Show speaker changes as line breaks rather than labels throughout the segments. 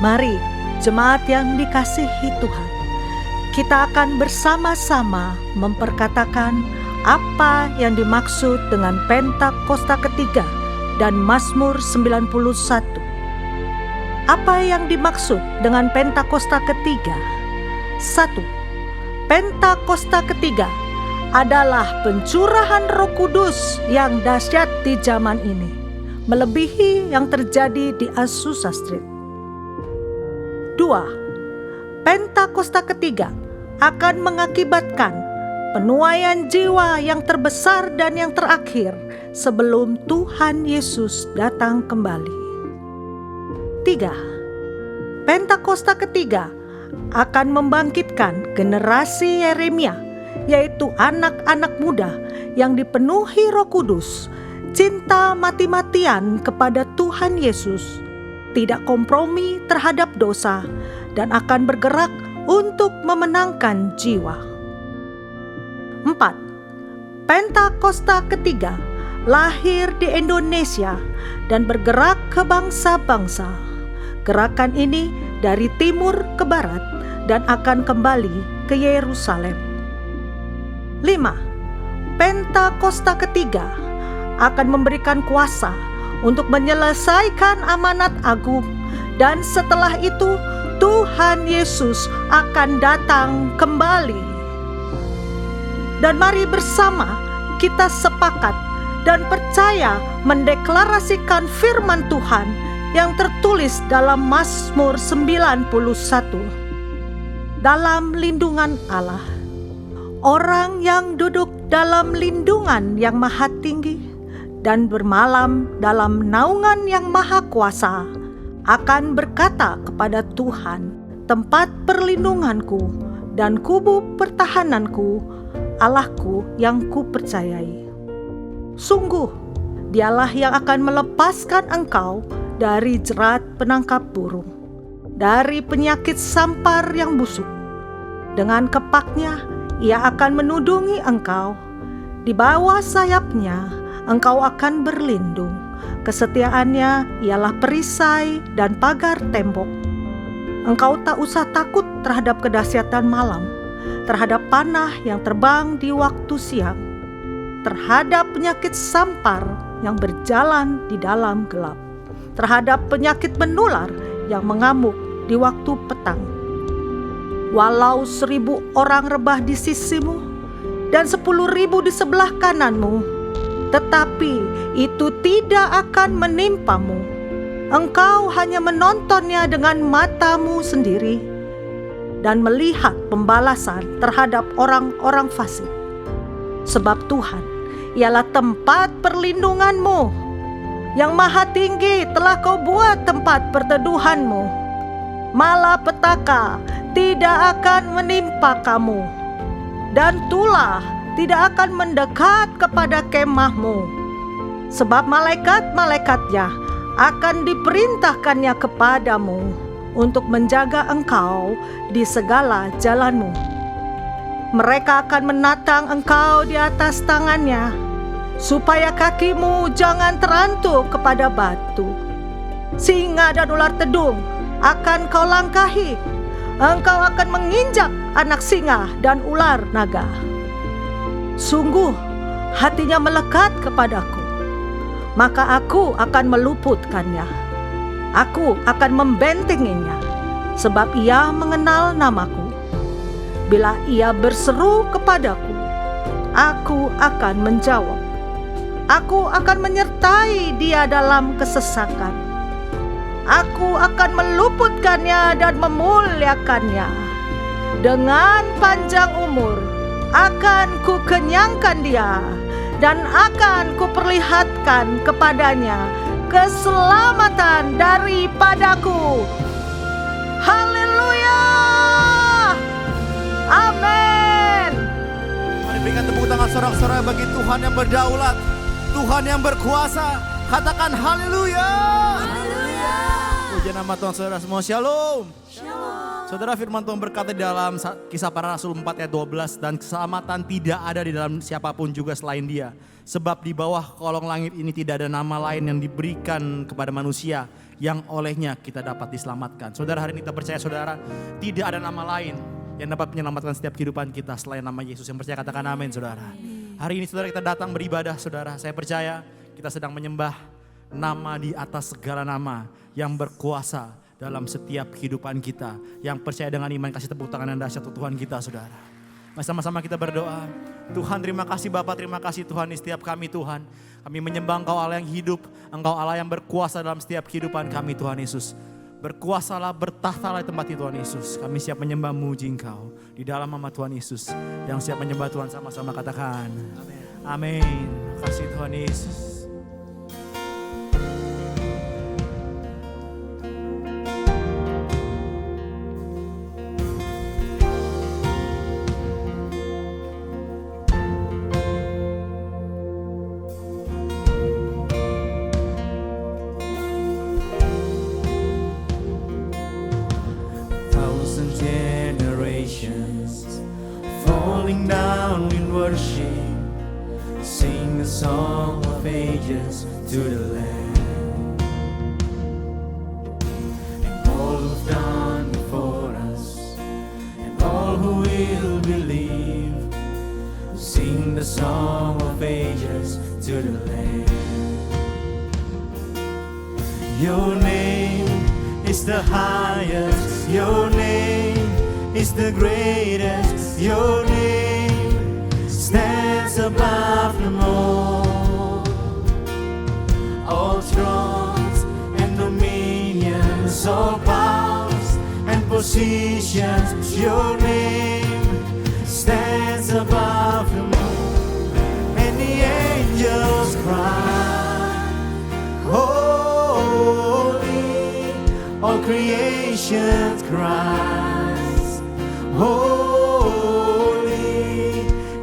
Mari, jemaat yang dikasihi Tuhan, kita akan bersama-sama memperkatakan apa yang dimaksud dengan Pentakosta ketiga dan Mazmur 91. Apa yang dimaksud dengan Pentakosta ketiga? 1. Pentakosta ketiga adalah pencurahan Roh Kudus yang dahsyat di zaman ini, melebihi yang terjadi di Azusa Street. 2. Pentakosta ketiga akan mengakibatkan penuaian jiwa yang terbesar dan yang terakhir sebelum Tuhan Yesus datang kembali. 3. Pentakosta ketiga akan membangkitkan generasi Yeremia, yaitu anak-anak muda yang dipenuhi Roh Kudus, cinta mati-matian kepada Tuhan Yesus, tidak kompromi terhadap dosa, dan akan bergerak untuk memenangkan jiwa. 4. Pentakosta ketiga lahir di Indonesia dan bergerak ke bangsa-bangsa. Gerakan ini dari timur ke barat dan akan kembali ke Yerusalem. 5. Pentakosta ketiga akan memberikan kuasa untuk menyelesaikan amanat agung, dan setelah itu Tuhan Yesus akan datang kembali. Dan mari bersama kita sepakat dan percaya mendeklarasikan firman Tuhan yang tertulis dalam Mazmur 91. Dalam lindungan Allah, orang yang duduk dalam lindungan yang maha tinggi dan bermalam dalam naungan yang maha kuasa akan berkata kepada Tuhan, tempat perlindunganku dan kubu pertahananku, Allahku yang kupercayai. Sungguh, Dialah yang akan melepaskan engkau dari jerat penangkap burung, dari penyakit sampar yang busuk. Dengan kepaknya Ia akan menudungi engkau, di bawah sayapnya engkau akan berlindung. Kesetiaannya ialah perisai dan pagar tembok. Engkau tak usah takut terhadap kedahsyatan malam, terhadap panah yang terbang di waktu siang, terhadap penyakit sampar yang berjalan di dalam gelap, terhadap penyakit menular yang mengamuk di waktu petang. Walau 1.000 orang rebah di sisimu dan 10.000 di sebelah kananmu, tetapi itu tidak akan menimpamu. Engkau hanya menontonnya dengan matamu sendiri dan melihat pembalasan terhadap orang-orang fasik. Sebab Tuhan ialah tempat perlindunganmu, yang maha tinggi telah kau buat tempat perteduhanmu. Malapetaka tidak akan menimpa kamu, dan tulah tidak akan mendekat kepada kemahmu. Sebab malaikat-malaikatnya akan diperintahkannya kepadamu untuk menjaga engkau di segala jalanmu. Mereka akan menatang engkau di atas tangannya, supaya kakimu jangan terantuk kepada batu. Singa dan ular tedung akan kau langkahi. Engkau akan menginjak anak singa dan ular naga. Sungguh hatinya melekat kepadaku, maka aku akan meluputkannya. Aku akan membentenginya, sebab ia mengenal namaku. Bila ia berseru kepadaku, aku akan menjawab. Aku akan menyertai dia dalam kesesakan. Aku akan meluputkannya dan memuliakannya. Dengan panjang umur akan kukenyangkan dia, dan akan kuperlihatkan kepadanya keselamatan daripadaku. Haleluya! Amin.
Mari berikan tepuk tangan sorak-sorai bagi Tuhan yang berdaulat, Tuhan yang berkuasa. Katakan haleluya.
Haleluya.
Puji nama Tuhan, saudara semua. Shalom.
Shalom.
Saudara, firman Tuhan berkata di dalam Kisah Para Rasul 4 ayat 12, dan keselamatan tidak ada di dalam siapapun juga selain Dia. Sebab di bawah kolong langit ini tidak ada nama lain yang diberikan kepada manusia yang olehnya kita dapat diselamatkan. Saudara, hari ini kita percaya saudara, tidak ada nama lain yang dapat menyelamatkan setiap kehidupan kita selain nama Yesus. Yang percaya katakan amin saudara. Hari ini saudara kita datang beribadah saudara. Saya percaya kita sedang menyembah nama di atas segala nama yang berkuasa dalam setiap kehidupan kita. Yang percaya dengan iman, kasih tepuk tangan yang dahsyat untuk Tuhan kita saudara. Mari sama-sama kita berdoa. Tuhan, terima kasih Bapa, terima kasih Tuhan di setiap kami Tuhan. Kami menyembah Engkau Allah yang hidup, Engkau Allah yang berkuasa dalam setiap kehidupan kami Tuhan Yesus. Berkuasalah, bertahtalah di tempat ini Tuhan Yesus. Kami siap menyembah memuji Engkau di dalam nama Tuhan Yesus. Yang siap menyembah Tuhan sama-sama katakan amin. Terima kasih Tuhan Yesus. Falling down in worship, sing a song of ages to the Lamb. And all who've gone before us, and all who will believe, sing the song of ages to the Lamb. Your name is the highest, your name is the greatest, your name stands above them all. All thrones and dominions, all powers and positions, your name stands above them all. And the angels cry, holy, all creation cries, holy,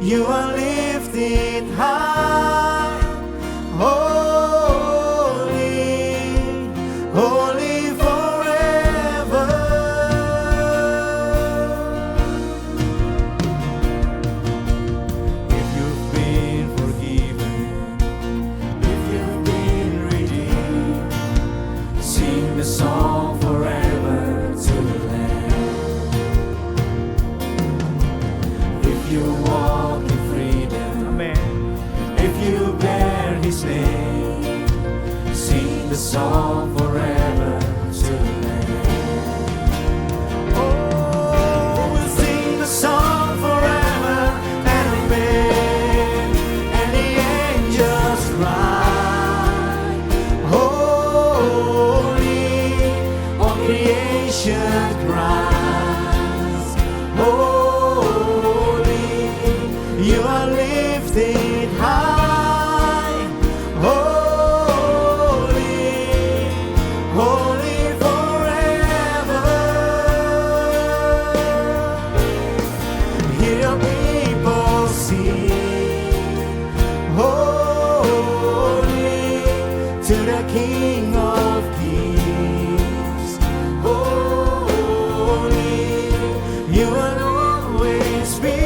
you are lifted high, holy, holy forever. If you've been forgiven, if you've been redeemed, sing the song forever to the Lamb. If you walk in freedom, amen, if you bear His name, sing the song forever to the Lamb. Oh, we'll sing the song forever and amen. And the angels cry, holy, all creation cries, holy, you are lifted high, holy, holy forever. Hear your people sing, holy, to the King of Kings, holy, you will always be,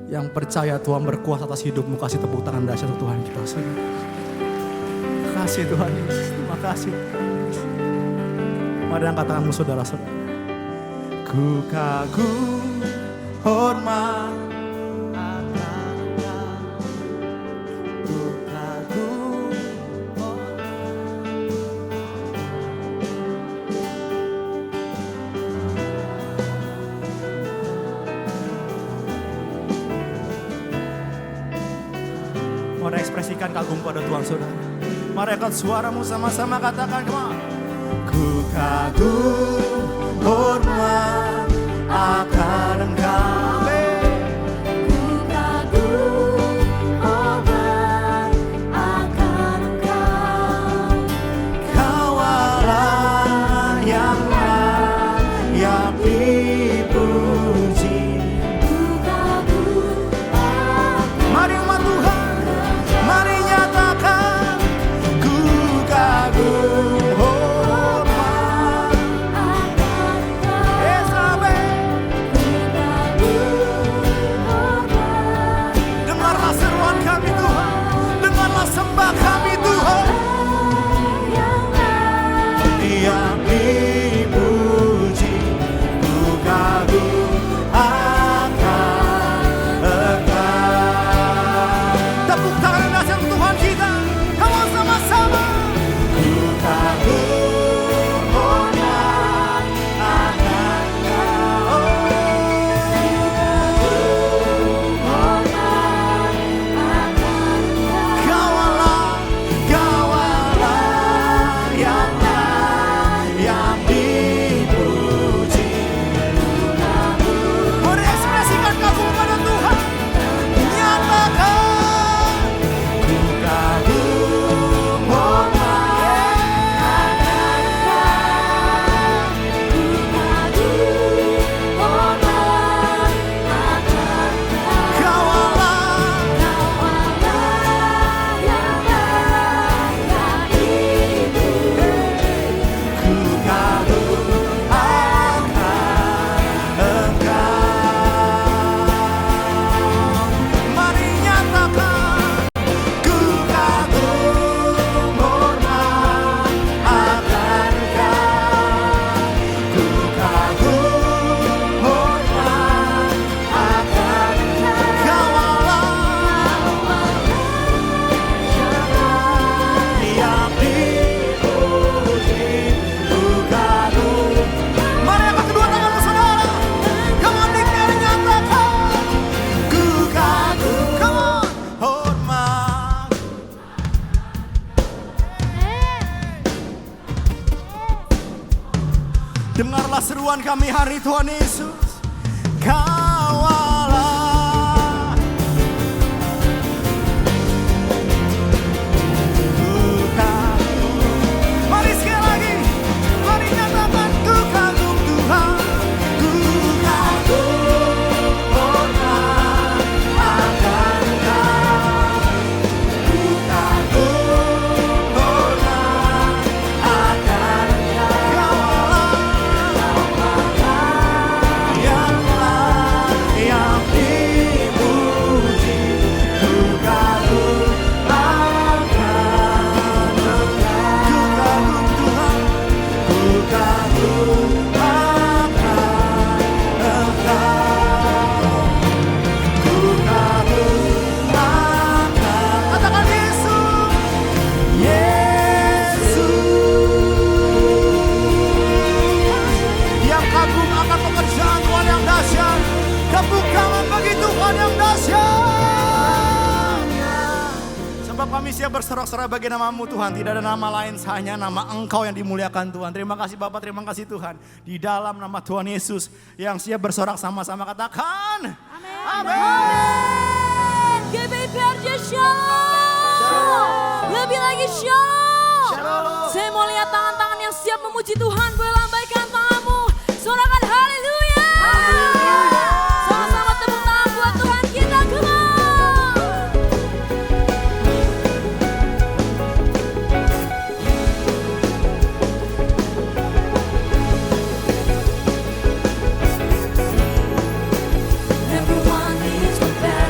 Yang percaya Tuhan berkuasa atas hidupmu, kasih tepuk tangan dahsyat untuk Tuhan kita. Saudara. Terima kasih Tuhan Yesus, terima kasih. Mari angkat tanganmu saudara-saudara. Ku kagum, hormat akan Engkau. Ku kagum, mari ekspresikan kagum pada Tuhan saudara. Mari angkat suaramu sama-sama katakan, come on. Ku kagum, hormat akan Engkau.
Ku kagum, hormat akan Engkau.
Kau Allah yang layak dipuji.
Ku kagum akan
Mari umat Tuhan, mari nyatakan. Ku kagum, hormat
Engkau.
Yesus.
Ku kagum, hormat
Dengarlah seruan kami Tuhan, dengarlah sembah kami Tuhan. Yang dipuji, ku kagum akan Engkau. Tepuk tangan dahsyat Tuhan kita, kamu sama-sama. Ku kagum, hormat akan Engkau. Kau Allah yang layak dipuji. Mari ekspresikan kagum pada Tuhan. Nyatakan. Ku kagum, hormat Kau Allah. Ku kagum akan Engkau. Mari nyatakan. Ku kagum, hormat akan Engkau. Ku kagum, hormat akan Engkau. Yang dipuji, ku kagum. Mari angkat kedua tanganmu saudara. Come on, declare, nyatakan. Ku kagum, come on, hormat. Dengarlah seruan kami hari Tuhan Yesus. Kau Allah. Ku kagum. Mari sekali lagi. Mari nyatakan ku kagum Tuhan. Ku kagum, hormat akan Engkau. Ku kagum, hormat akan Engkau. Yang layak dipuji. Ku kagum akan Engkau. Ku kagum Tuhan. Ku kagum akan Engkau. Ku kagum akan. Katakan Yesus. Yang kagum akan pekerjaan Tuhan yang dahsyat. Tepuk tangan bagi Tuhan yang dahsyat. Sebab kami siap bersorak-sorai bagi nama-Mu Tuhan. Tidak ada nama lain, hanya nama Engkau yang dimuliakan Tuhan. Terima kasih Bapak, terima kasih Tuhan. Di dalam nama Tuhan Yesus yang siap bersorak sama-sama katakan. Amin.
GBP Arja Shalom. Lebih lagi Shalom.
Shalom.
Saya mau lihat tangan-tangan yang siap memuji Tuhan. Boleh lambaikan tanganmu. Sorakan haleluya. Sama-sama tepuk tangan buat Tuhan kita. Come on. Everyone needs a bed.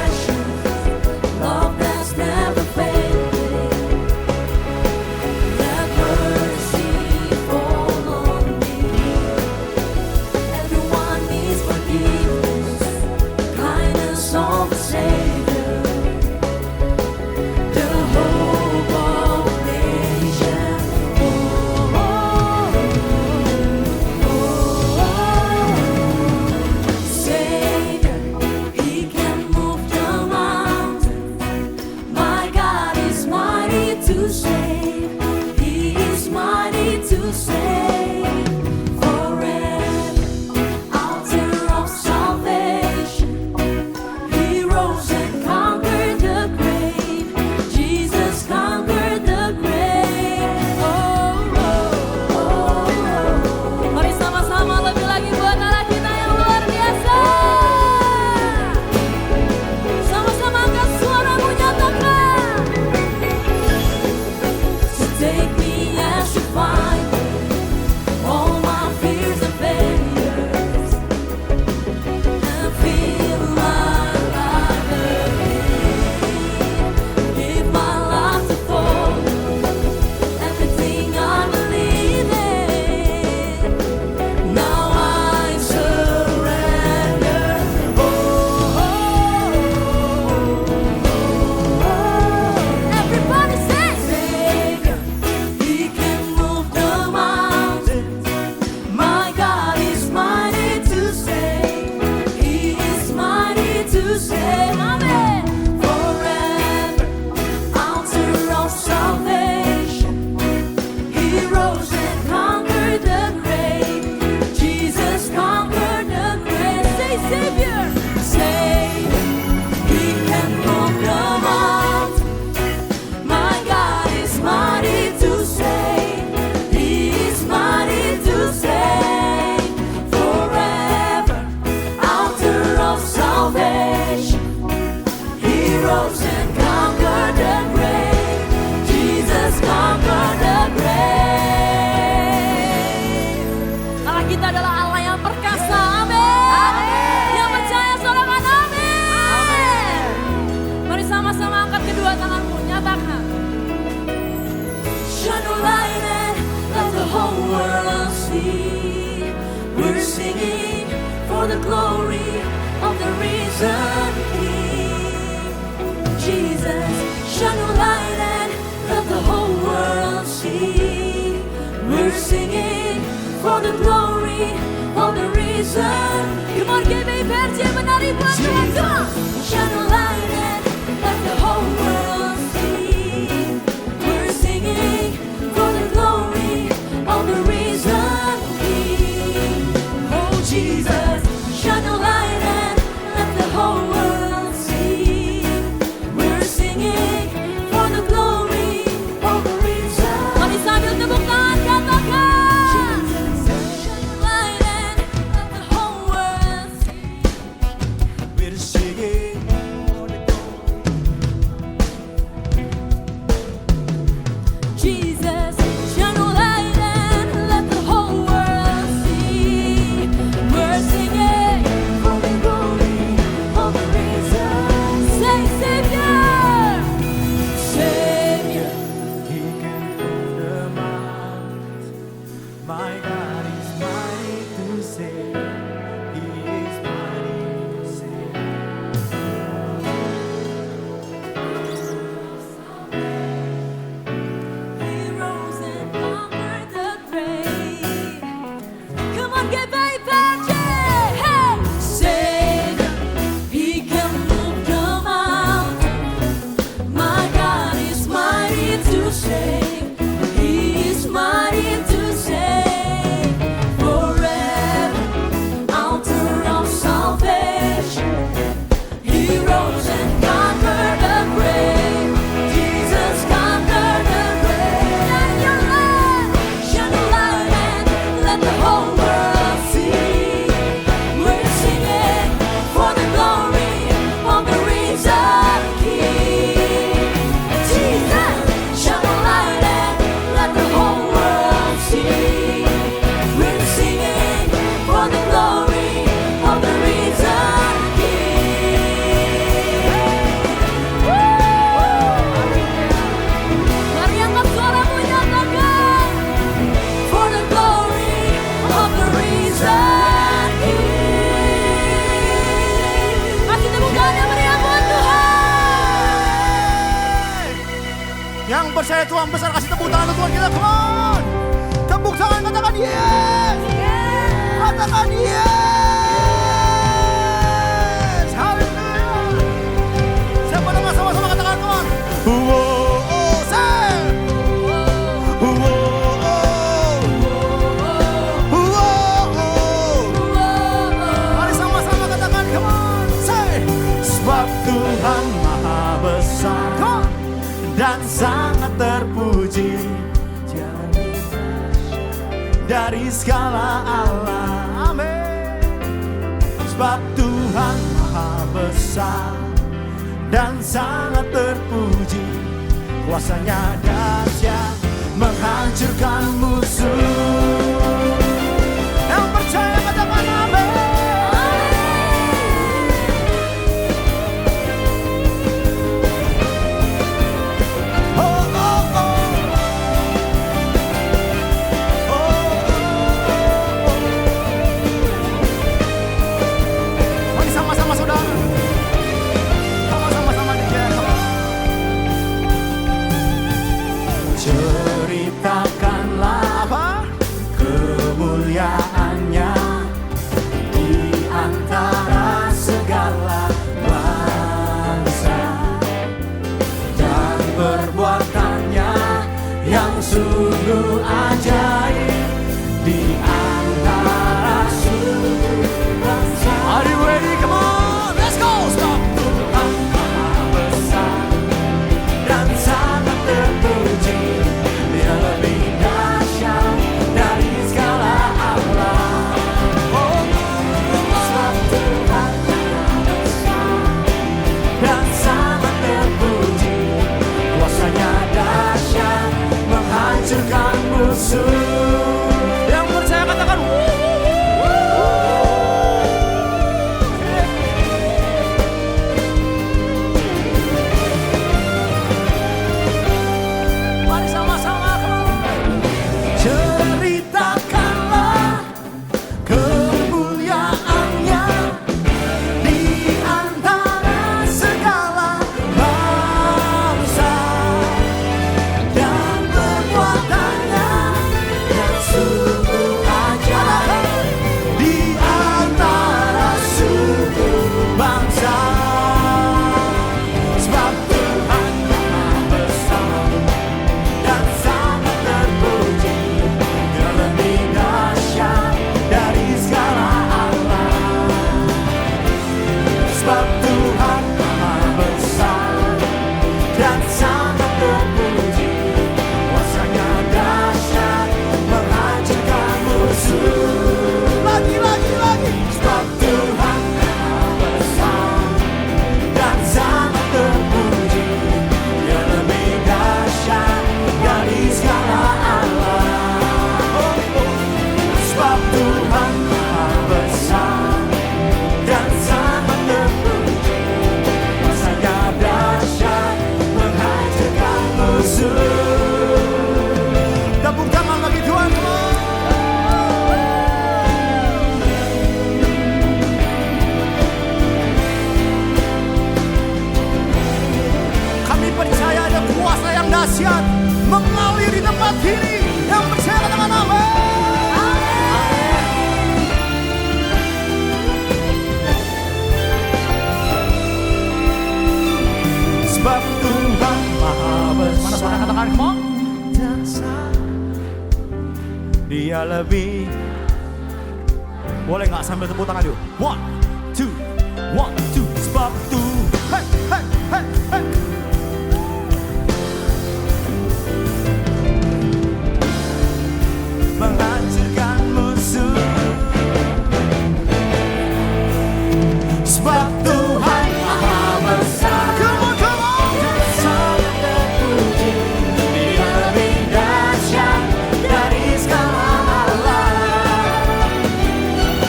for the glory of the risen King. Jesus, shine your light and let the whole world see. We're singing for the glory of the risen. Come on, give me percaya menari buat Tuhan. Come on. Shine your light and let the whole world see. We're singing for the glory of the risen King. Oh Jesus, shine your light and let the whole world see. We're singing for the glory of the risen. Mari sambil tepuk tangan katakan. Shine your light and let the whole world see.
We're singing for the
Jesus, shine your light and let the whole world see. We're singing for the glory of the risen. Say, Savior, Savior.
He can move the mountains. My God is mighty to save. He is mighty to save.
He rose and conquered the grave. Come on, get back, hey, Savior. He can move the mountain. My God is mighty to save. He is mighty to save. Forever, altar of salvation. He rose and conquered the grave. Jesus conquered the grave. Shine your light, shine your light and let the whole world see. We're singing for the glory of the risen King. Jesus, shine your light and let the whole world see. We're singing for the glory of the risen King. Mari angkat suaramu nyatakan for the glory of the risen King. Kasih tepuk tangan yang meriah buat Tuhan.
Yang percaya Tuhan besar, kasih tepuk tangan untuk Tuhan kita. Come on. Tepuk tangan, katakan yes. Katakan yes. Haleluya. Siapa dengar sama-sama katakan Tuhan. Say. Mari sama-sama katakan, come on. Say. Sebab Tuhan maha besar. Come on. Dan sangat terpuji dari segala Allah. Amin. Sebab Tuhan maha besar dan sangat terpuji, kuasanya dahsyat menghancurkan musuh. Yang percaya katakan amin. Mari sama-sama saudara. Sama-sama dia. Ceritakanlah apa kemuliaannya.
kini. Yang percaya katakan amin.
Sebab Tuhan Maha Besar. Mana suara katakan, come on. Dia lebih. Boleh nggak sambil tepuk tangan dulu? 1, 2, 1, 2. Sebab Tuhan.
Hey, hey, hey, hey.
Menghancurkan musuh. Sebab Tuhan Maha Besar.
Come on, come on.
Dan sangat terpuji. Dia lebih dahsyat dari segala alam.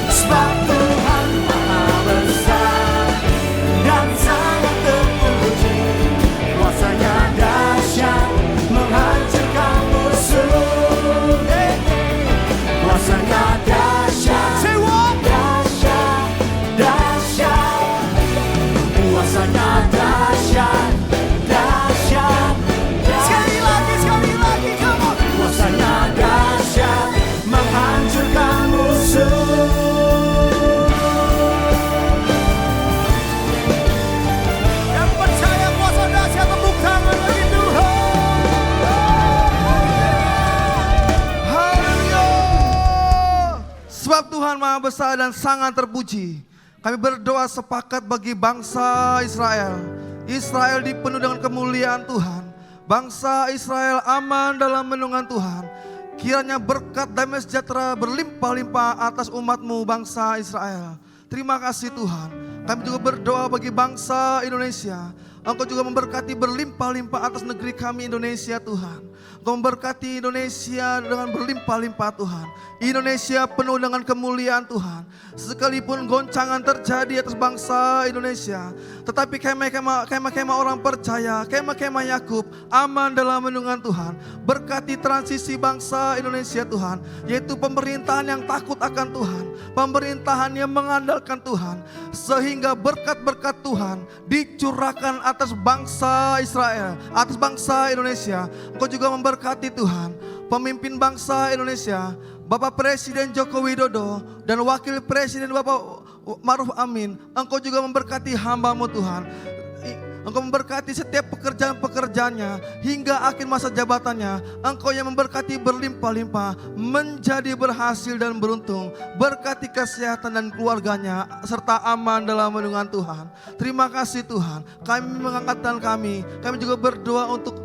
Sebab Tuhan Maha Besar dan sangat terpuji. Kuasanya dahsyat menghancurkan musuh. Kuasanya dahsyat.
Say what?
Dahsyat, dahsyat. Kuasanya dahsyat, dahsyat,
Sekali lagi, come on.
kuasanya dahsyat menghancurkan musuh.
Yang percaya kuasa dahsyat tepuk tangan bagi Tuhan. Haleluya. Sebab Tuhan Maha Besar dan sangat terpuji. Kami berdoa sepakat bagi bangsa Israel. Israel dipenuhi dengan kemuliaan Tuhan. Bangsa Israel aman dalam naungan Tuhan. Kiranya berkat damai sejahtera berlimpah-limpah atas umat-Mu bangsa Israel. Terima kasih Tuhan. Kami juga berdoa bagi bangsa Indonesia. Engkau juga memberkati berlimpah-limpah atas negeri kami Indonesia Tuhan. Engkau memberkati Indonesia dengan berlimpah-limpah Tuhan. Indonesia penuh dengan kemuliaan Tuhan. Sekalipun goncangan terjadi atas bangsa Indonesia, tetapi kemah-kemah orang percaya, kemah-kemah Yakub aman dalam naungan Tuhan. Berkati transisi bangsa Indonesia Tuhan, yaitu pemerintahan yang takut akan Tuhan, pemerintahan yang mengandalkan Tuhan, sehingga berkat-berkat Tuhan dicurahkan atas bangsa Israel, atas bangsa Indonesia. Engkau juga memberkati Tuhan pemimpin bangsa Indonesia, Bapak Presiden Joko Widodo dan Wakil Presiden Bapak Ma'ruf Amin. Engkau juga memberkati hamba-Mu Tuhan. Engkau memberkati setiap pekerjaan-pekerjaannya hingga akhir masa jabatannya. Engkau yang memberkati berlimpah-limpah, menjadi berhasil dan beruntung. Berkati kesehatan dan keluarganya serta aman dalam naungan Tuhan. Terima kasih Tuhan. Kami mengangkat tangan kami juga berdoa untuk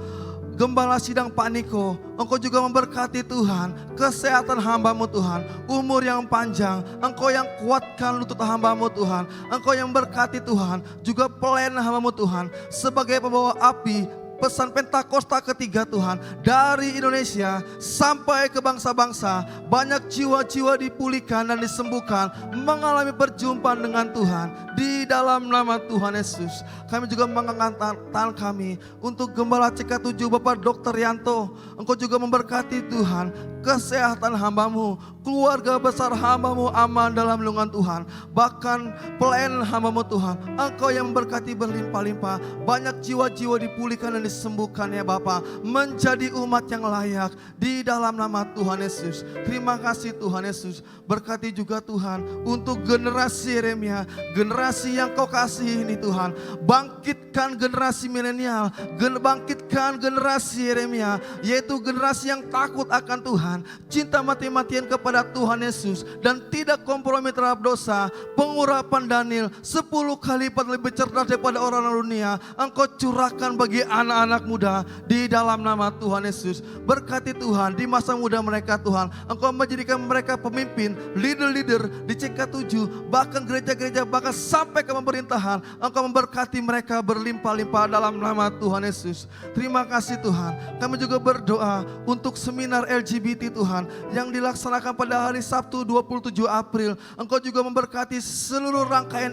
Gembala Sidang Pak Niko. Engkau juga memberkati Tuhan kesehatan hamba-Mu Tuhan, umur yang panjang. Engkau yang kuatkan lutut hamba-Mu Tuhan. Engkau yang berkati Tuhan juga pelayan hamba-Mu Tuhan sebagai pembawa api pesan Pentakosta ketiga Tuhan, dari Indonesia sampai ke bangsa-bangsa. Banyak jiwa-jiwa dipulihkan dan disembuhkan, mengalami perjumpaan dengan Tuhan di dalam nama Tuhan Yesus. Kami juga mengangkat tangan kami untuk Gembala CK7 Bapak Dr. Yanto. Engkau juga memberkati Tuhan kesehatan hamba-Mu, keluarga besar hamba-Mu aman dalam naungan Tuhan. Bahkan pelayan hamba-Mu Tuhan, Engkau yang memberkati berlimpah-limpah. Banyak jiwa-jiwa dipulihkan dan disembuhkan ya Bapa, menjadi umat yang layak di dalam nama Tuhan Yesus. Terima kasih Tuhan Yesus. Berkati juga Tuhan untuk generasi Yeremia, generasi yang Kau kasih ini Tuhan. Bangkitkan generasi milenial, bangkitkan generasi Yeremia, yaitu generasi yang takut akan Tuhan, cinta mati-matian kepada Tuhan Yesus, dan tidak kompromi terhadap dosa. Pengurapan Daniel 10 kali lipat lebih cerdas daripada orang dunia, Engkau curahkan bagi anak-anak muda di dalam nama Tuhan Yesus. Berkati Tuhan di masa muda mereka Tuhan. Engkau menjadikan mereka pemimpin, leader-leader di CK7, bahkan gereja-gereja, bahkan sampai ke pemerintahan. Engkau memberkati mereka berlimpah-limpah dalam nama Tuhan Yesus. Terima kasih Tuhan. Kami juga berdoa untuk seminar LGBT Tuhan yang dilaksanakan pada hari Sabtu 27 April. Engkau juga memberkati seluruh rangkaian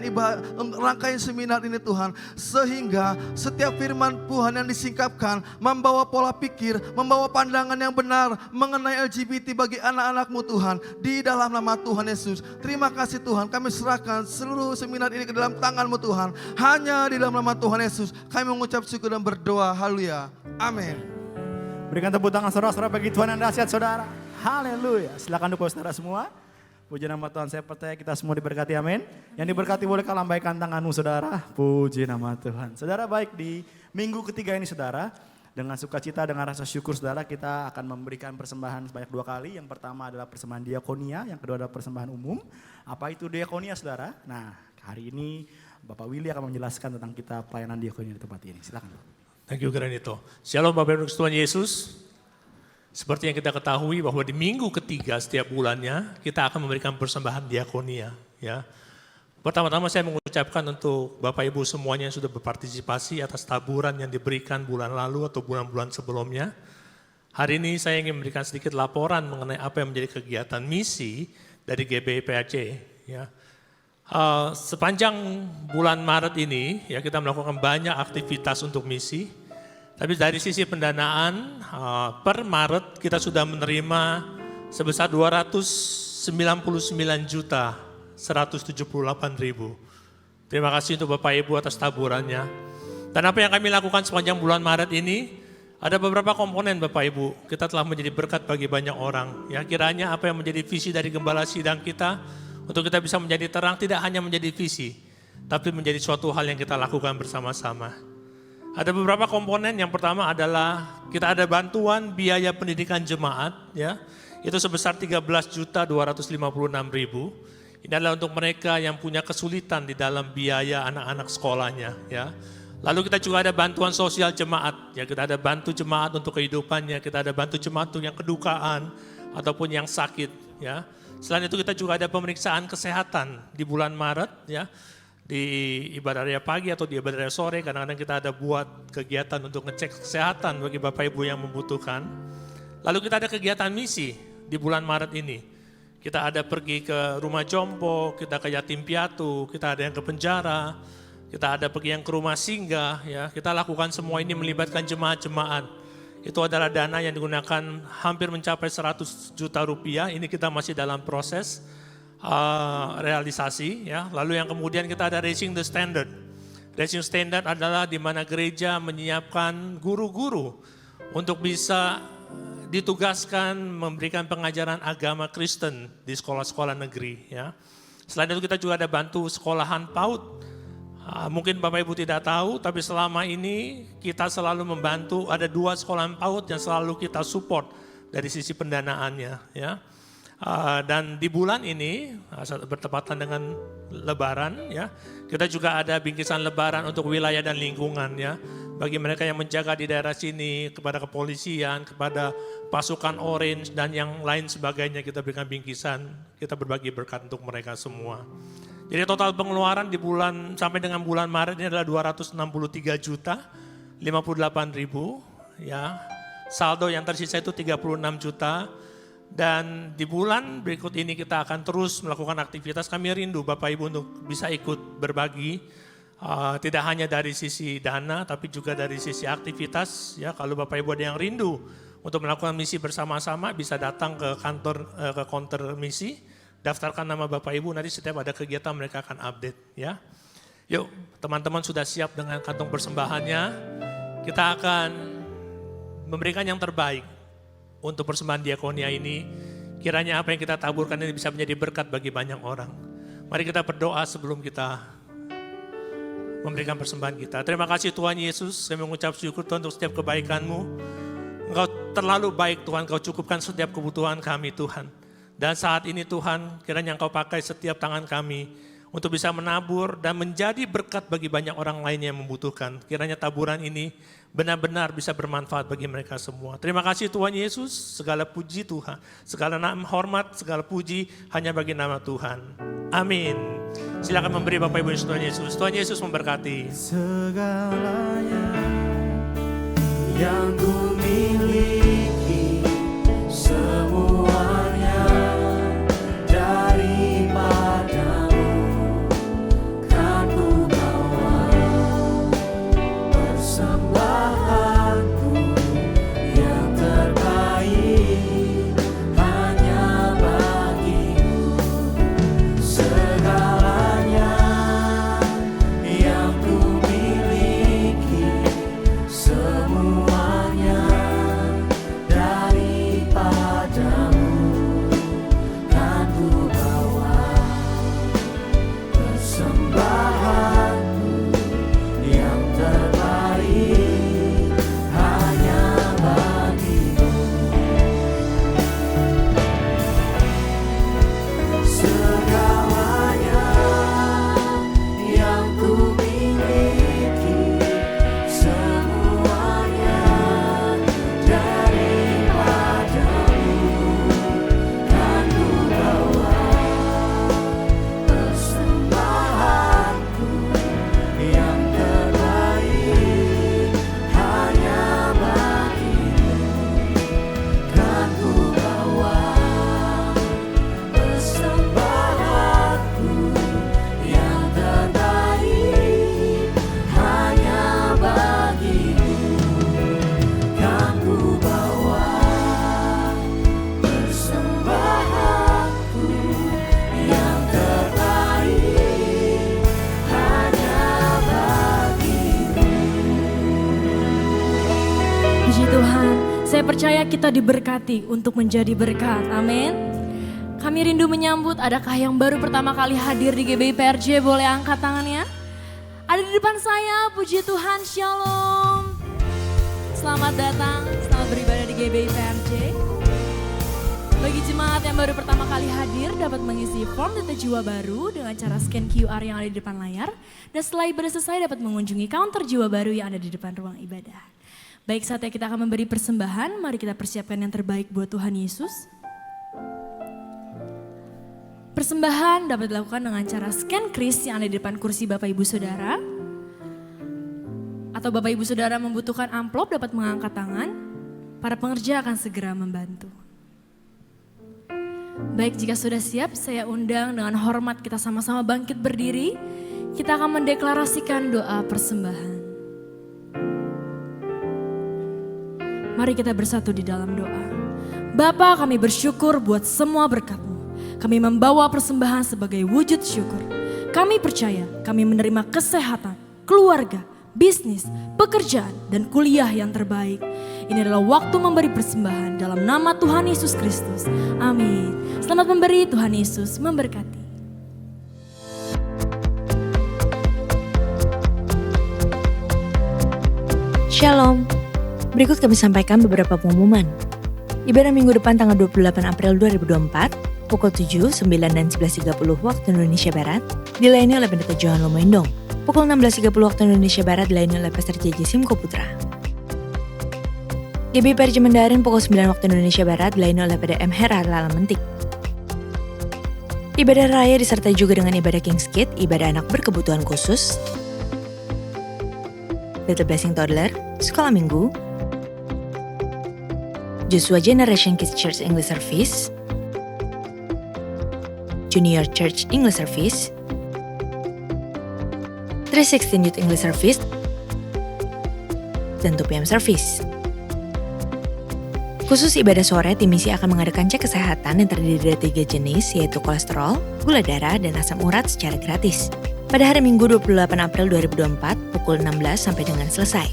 rangkaian seminar ini Tuhan, sehingga setiap firman Tuhan yang disingkapkan membawa pola pikir, membawa pandangan yang benar mengenai LGBT bagi anak-anak-Mu Tuhan di dalam nama Tuhan Yesus. Terima kasih Tuhan. Kami serahkan seluruh seminar ini ke dalam tangan-Mu Tuhan. Hanya di dalam nama Tuhan Yesus kami mengucap syukur dan berdoa. Haleluya. Amin.
Berikan tepuk tangan saudara-saudara bagi Tuhan yang dahsyat saudara. Haleluya. Silakan duduk saudara semua. Puji nama Tuhan, saya percaya kita semua diberkati, amin. Yang diberkati boleh kau lambaikan tanganmu saudara. Puji nama Tuhan. Saudara, baik di minggu ketiga ini saudara, dengan sukacita, dengan rasa syukur saudara, kita akan memberikan persembahan sebanyak 2 kali. Yang pertama adalah persembahan diakonia, yang kedua adalah persembahan umum. Apa itu diakonia saudara? Nah, hari ini Bapak Willy akan menjelaskan tentang kita pelayanan diakonia di tempat ini. Silakan.
Thank you Granito. Shalom Bapak Ibu Tuhan Yesus. Seperti yang kita ketahui bahwa di minggu ketiga setiap bulannya kita akan memberikan persembahan diakonia. Ya. Pertama-tama saya mengucapkan untuk Bapak Ibu semuanya yang sudah berpartisipasi atas taburan yang diberikan bulan lalu atau bulan-bulan sebelumnya. Hari ini saya ingin memberikan sedikit laporan mengenai apa yang menjadi kegiatan misi dari GBI PAC. Ya. Sepanjang bulan Maret ini ya kita melakukan banyak aktivitas untuk misi. Tapi dari sisi pendanaan per Maret kita sudah menerima sebesar 299.178.000. Terima kasih untuk Bapak Ibu atas taburannya. Dan apa yang kami lakukan sepanjang bulan Maret ini, ada beberapa komponen Bapak Ibu. Kita telah menjadi berkat bagi banyak orang. Ya, kiranya apa yang menjadi visi dari gembala sidang kita, untuk kita bisa menjadi terang tidak hanya menjadi visi, tapi menjadi suatu hal yang kita lakukan bersama-sama. Ada beberapa komponen. Yang pertama adalah kita ada bantuan biaya pendidikan jemaat, ya, itu sebesar 13.256.000. Ini adalah untuk mereka yang punya kesulitan di dalam biaya anak-anak sekolahnya, ya. Lalu kita juga ada bantuan sosial jemaat, ya, kita ada bantu jemaat untuk kehidupannya, kita ada bantu jemaat untuk yang kedukaan ataupun yang sakit, ya. Selain itu kita juga ada pemeriksaan kesehatan di bulan Maret, ya. Di ibadah raya pagi atau di ibadah raya sore, kadang-kadang kita ada buat kegiatan untuk ngecek kesehatan bagi Bapak Ibu yang membutuhkan. Lalu kita ada kegiatan misi di bulan Maret ini. Kita ada pergi ke rumah jompo, kita ke yatim piatu, kita ada yang ke penjara, kita ada pergi yang ke rumah singgah. Ya, kita lakukan semua ini melibatkan jemaat-jemaat. Itu adalah dana yang digunakan hampir mencapai 100 juta rupiah. Ini kita masih dalam proses realisasi, ya. Lalu yang kemudian kita ada Raising the Standard. Raising Standard adalah di mana gereja menyiapkan guru-guru untuk bisa ditugaskan memberikan pengajaran agama Kristen di sekolah-sekolah negeri, ya. Selain itu kita juga ada bantu sekolahan PAUD. Mungkin Bapak Ibu tidak tahu, tapi selama ini kita selalu membantu, ada 2 sekolahan PAUD yang selalu kita support dari sisi pendanaannya, ya. Dan di bulan ini bertepatan dengan Lebaran, ya, kita juga ada bingkisan Lebaran untuk wilayah dan lingkungan, ya, bagi mereka yang menjaga di daerah sini, kepada kepolisian, kepada pasukan Orange dan yang lain sebagainya, kita berikan bingkisan, kita berbagi berkat untuk mereka semua. Jadi total pengeluaran di bulan sampai dengan bulan Maret ini adalah 263.058.000, ya. Saldo yang tersisa itu 36 juta. Dan di bulan berikut ini kita akan terus melakukan aktivitas. Kami rindu Bapak Ibu untuk bisa ikut berbagi, tidak hanya dari sisi dana tapi juga dari sisi aktivitas. Ya, kalau Bapak Ibu ada yang rindu untuk melakukan misi bersama-sama, bisa datang ke kantor, ke counter misi, daftarkan nama Bapak Ibu, nanti setiap ada kegiatan mereka akan update. Ya, yuk teman-teman sudah siap dengan kantong persembahannya. Kita akan memberikan yang terbaik untuk persembahan diakonia ini. Kiranya apa yang kita taburkan ini bisa menjadi berkat bagi banyak orang. Mari kita berdoa sebelum kita memberikan persembahan kita. Terima kasih Tuhan Yesus, kami mengucap syukur Tuhan untuk setiap kebaikan-Mu. Engkau terlalu baik Tuhan, Engkau cukupkan setiap kebutuhan kami Tuhan. Dan saat ini Tuhan, kiranya Engkau pakai setiap tangan kami untuk bisa menabur dan menjadi berkat bagi banyak orang lain yang membutuhkan. Kiranya taburan ini benar-benar bisa bermanfaat bagi mereka semua. Terima kasih Tuhan Yesus, segala puji Tuhan, segala nama hormat, segala puji hanya bagi nama Tuhan. Amin. Silakan memberi Bapak Ibu Tuhan Yesus. Tuhan Yesus memberkati.
Segalanya yang ku miliki, semuanya daripadamu kan ku bawa. Persembahanku yang terbaik hanya bagimu. Segalanya yang ku miliki, semuanya
percaya kita diberkati untuk menjadi berkat. Amin. Kami rindu menyambut, adakah yang baru pertama kali hadir di GBI PRJ, boleh angkat tangannya. Ada di depan saya, puji Tuhan, shalom. Selamat datang, selamat beribadah di GBI PRJ. Bagi jemaat yang baru pertama kali hadir dapat mengisi form Titah Jiwa Baru dengan cara scan QR yang ada di depan layar. Dan setelah ibadah selesai dapat mengunjungi counter Jiwa Baru yang ada di depan ruang ibadah. Baik, saatnya kita akan memberi persembahan, mari kita persiapkan yang terbaik buat Tuhan Yesus. Persembahan dapat dilakukan dengan cara scan kris yang ada di depan kursi Bapak Ibu Saudara. Atau Bapak Ibu Saudara membutuhkan amplop dapat mengangkat tangan, para pengerja akan segera membantu. Baik, jika sudah siap, saya undang dengan hormat kita sama-sama bangkit berdiri. Kita akan mendeklarasikan doa persembahan. Mari kita bersatu di dalam doa. Bapa, kami bersyukur buat semua berkat-Mu. Kami membawa persembahan sebagai wujud syukur. Kami percaya kami menerima kesehatan, keluarga, bisnis, pekerjaan, dan kuliah yang terbaik. Ini adalah waktu memberi persembahan dalam nama Tuhan Yesus Kristus. Amin. Selamat memberi, Tuhan Yesus memberkati.
Shalom. Berikut kami sampaikan beberapa pengumuman. Ibadah minggu depan tanggal 28 April 2024, pukul 7, 9, dan 11.30 waktu Indonesia Barat, dilayani oleh Pendeta Johan Lomendong. Pukul 16.30 waktu Indonesia Barat dilayani oleh Pastor JJ Simko Putra. GBI PRJ Mandarin pukul 9 waktu Indonesia Barat dilayani oleh PDM Hera Lala-Mentik. Ibadah raya disertai juga dengan ibadah King's Kid, ibadah anak berkebutuhan khusus, Little Blessing Toddler, Sekolah Minggu, Joshua Generation Kids Church English Service, Junior Church English Service, 316 Youth English Service, dan 2PM Service. Khusus ibadah sore, tim misi akan mengadakan cek kesehatan yang terdiri dari 3 jenis, yaitu kolesterol, gula darah, dan asam urat secara gratis. Pada hari Minggu 28 April 2024, pukul 16 sampai dengan selesai.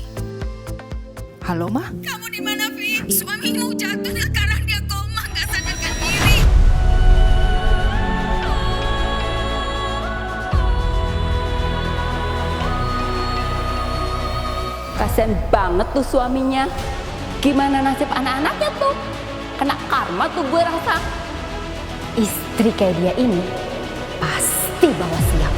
Halo, Ma?
Kamu di mana, Vi? Suamimu jatuh dan sekarang dia koma, gak sadarkan diri.
Kasian banget tuh suaminya. Gimana nasib anak-anaknya tuh? Kena karma tuh gue rasa. Istri kayak dia ini pasti bawa siap.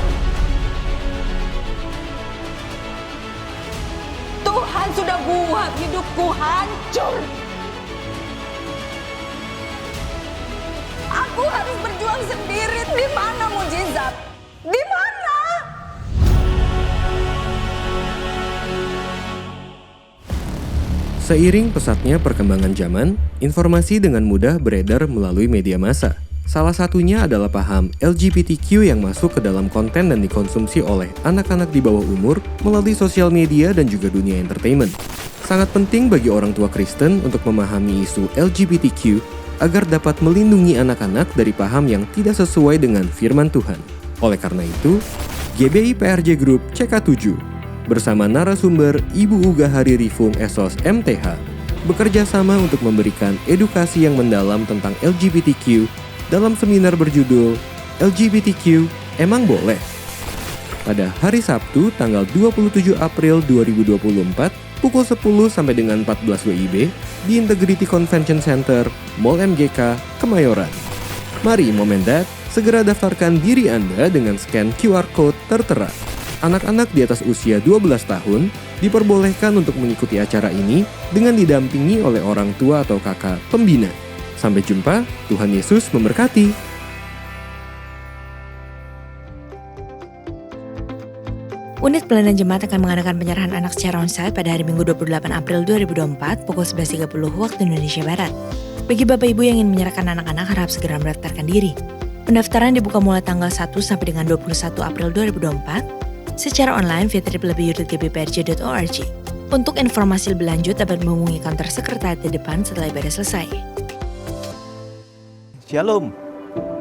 Tuhan sudah buat hidupku hancur. Aku harus berjuang sendiri. Di mana mujizat? Di mana?
Seiring pesatnya perkembangan zaman, informasi dengan mudah beredar melalui media massa. Salah satunya adalah paham LGBTQ yang masuk ke dalam konten dan dikonsumsi oleh anak-anak di bawah umur melalui sosial media dan juga dunia entertainment. Sangat penting bagi orang tua Kristen untuk memahami isu LGBTQ agar dapat melindungi anak-anak dari paham yang tidak sesuai dengan firman Tuhan. Oleh karena itu, GBI PRJ Group CK7 bersama narasumber Ibu Uga Haririfung Esos MTH bekerja sama untuk memberikan edukasi yang mendalam tentang LGBTQ dalam seminar berjudul LGBTQ Emang Boleh? Pada hari Sabtu tanggal 27 April 2024 pukul 10 sampai dengan 14 WIB di Integrity Convention Center, Mall MGK, Kemayoran. Mari Momendat, segera daftarkan diri Anda dengan scan QR Code tertera. Anak-anak di atas usia 12 tahun diperbolehkan untuk mengikuti acara ini dengan didampingi oleh orang tua atau kakak pembina. Sampai jumpa, Tuhan Yesus memberkati.
Unit Pelayanan Jemaat akan mengadakan penyerahan anak secara onsite pada hari Minggu 28 April 2024 pukul 11.30 waktu Indonesia Barat. Bagi Bapak Ibu yang ingin menyerahkan anak-anak harap segera mendaftarkan diri. Pendaftaran dibuka mulai tanggal 1 sampai dengan 21 April 2024 secara online via www.gbprj.org. Untuk informasi lebih lanjut dapat menghubungi kantor sekretariat di depan setelah ibadah selesai.
Shalom,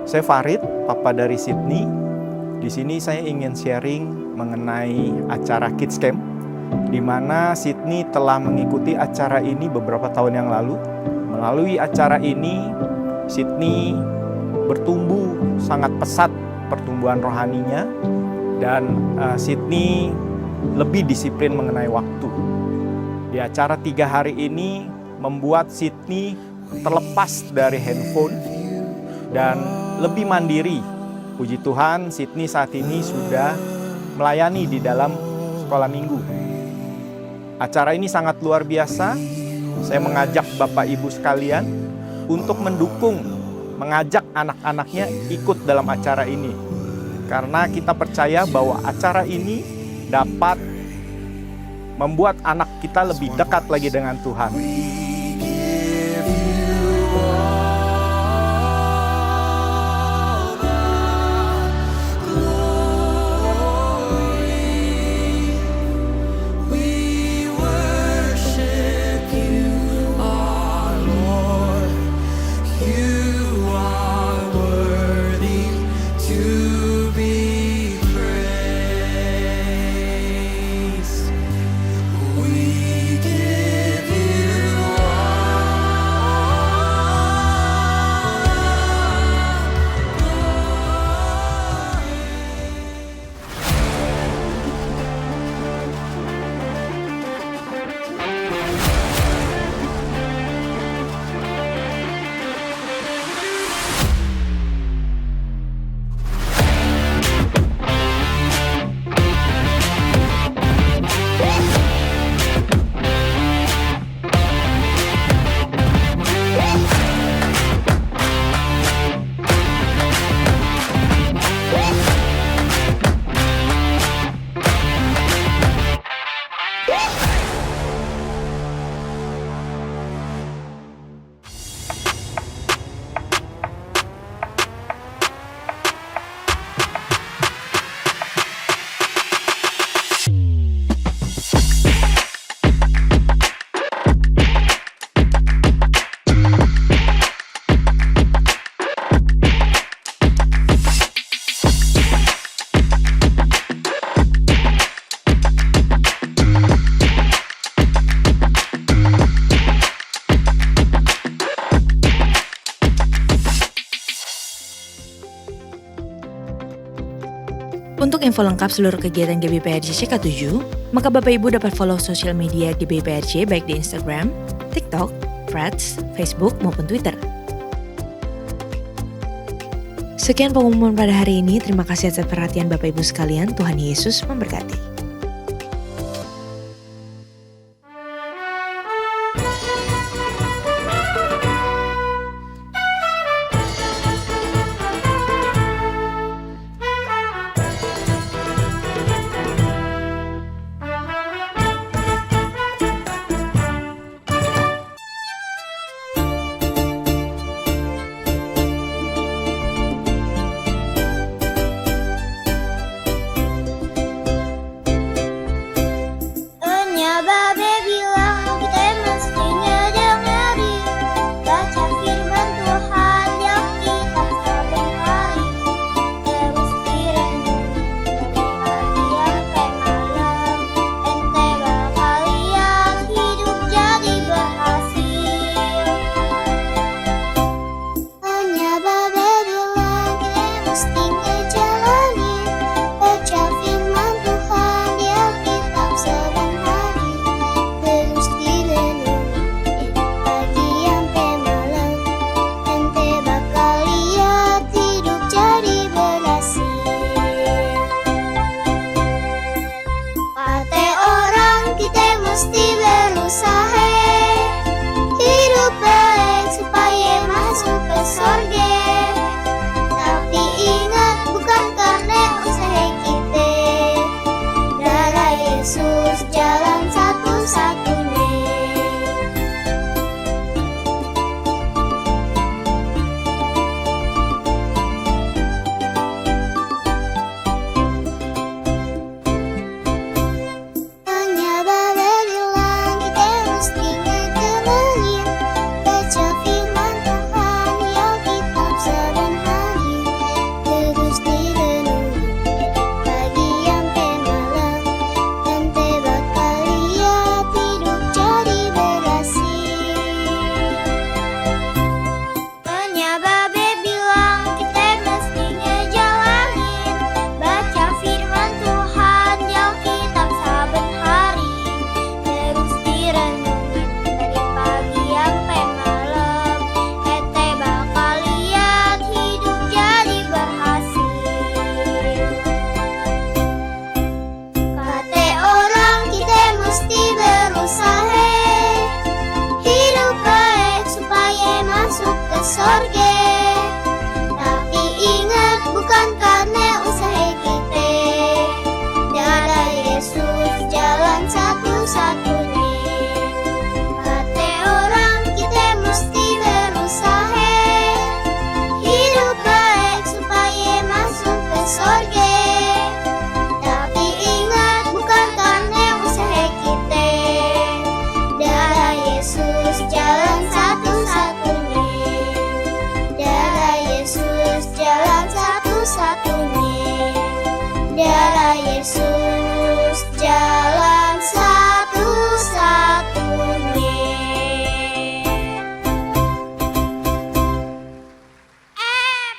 saya Farid, Papa dari Sydney. Di sini saya ingin sharing mengenai acara Kids Camp di mana Sydney telah mengikuti acara ini beberapa tahun yang lalu. Melalui acara ini, Sydney bertumbuh sangat pesat pertumbuhan rohaninya, dan Sydney lebih disiplin mengenai waktu. Di acara 3 hari ini membuat Sydney terlepas dari handphone dan lebih mandiri. Puji Tuhan, Sydney saat ini sudah melayani di dalam sekolah minggu. Acara ini sangat luar biasa. Saya mengajak Bapak Ibu sekalian untuk mengajak anak-anaknya ikut dalam acara ini. Karena kita percaya bahwa acara ini dapat membuat anak kita lebih dekat lagi dengan Tuhan.
Untuk info lengkap seluruh kegiatan GBPRJ CK7, maka Bapak Ibu dapat follow sosial media GBPRJ baik di Instagram, TikTok, Threads, Facebook, maupun Twitter. Sekian pengumuman pada hari ini. Terima kasih atas perhatian Bapak Ibu sekalian. Tuhan Yesus memberkati.
Ada Yesus, jalan satu-satunya.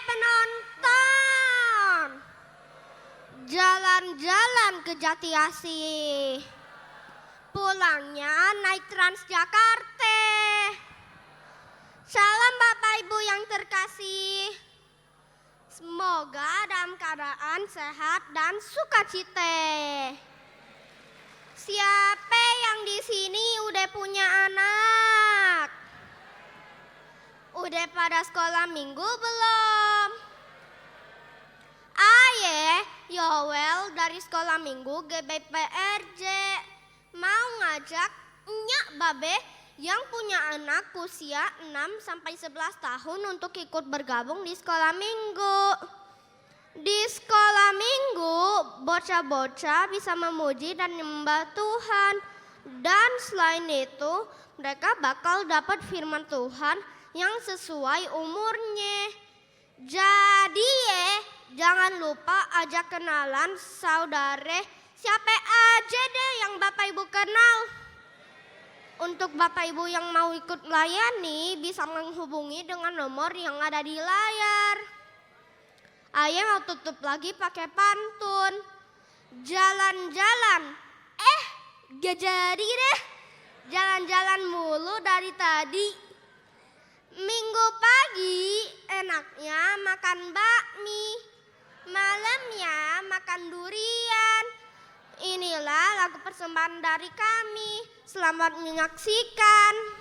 Penonton, jalan-jalan ke Jatiasih, pulangnya naik Transjakarta. Salam Bapak Ibu yang terkasih. Semoga dalam keadaan sehat dan sukacita. Siapa yang di sini udah punya anak? Udah pada sekolah minggu belum? Aye, Yowel dari sekolah minggu GBPRJ mau ngajak nyak babe yang punya anak usia 6-11 tahun untuk ikut bergabung di sekolah minggu. Di sekolah minggu, bocah-bocah bisa memuji dan menyembah Tuhan. Dan selain itu, mereka bakal dapat firman Tuhan yang sesuai umurnya. Jadi jangan lupa ajak kenalan saudara siapa aja deh yang Bapak Ibu kenal. Untuk Bapak Ibu yang mau ikut melayani bisa menghubungi dengan nomor yang ada di layar. Ayah mau tutup lagi pakai pantun. Jalan-jalan, gak jadi deh. Jalan-jalan mulu dari tadi. Minggu pagi enaknya makan bakmi. Malamnya makan durian. Inilah lagu persembahan dari kami. Selamat menyaksikan.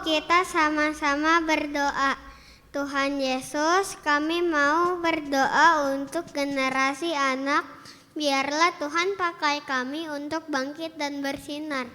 kita sama-sama berdoa. Tuhan Yesus, kami mau berdoa untuk generasi anak. Biarlah Tuhan pakai kami untuk bangkit dan bersinar,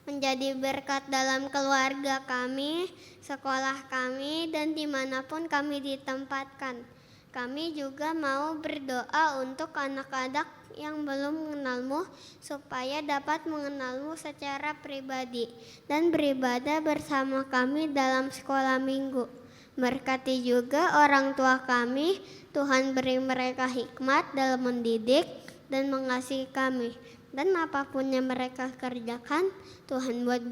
menjadi berkat dalam keluarga kami, sekolah kami, dan dimanapun kami ditempatkan.
Kami juga mau berdoa untuk anak-anak yang belum mengenal-Mu supaya dapat mengenal-Mu secara pribadi dan beribadah bersama kami dalam sekolah minggu. Berkati juga orang tua kami, Tuhan beri mereka hikmat dalam mendidik dan mengasihi kami. Dan apapun yang mereka kerjakan, Tuhan buat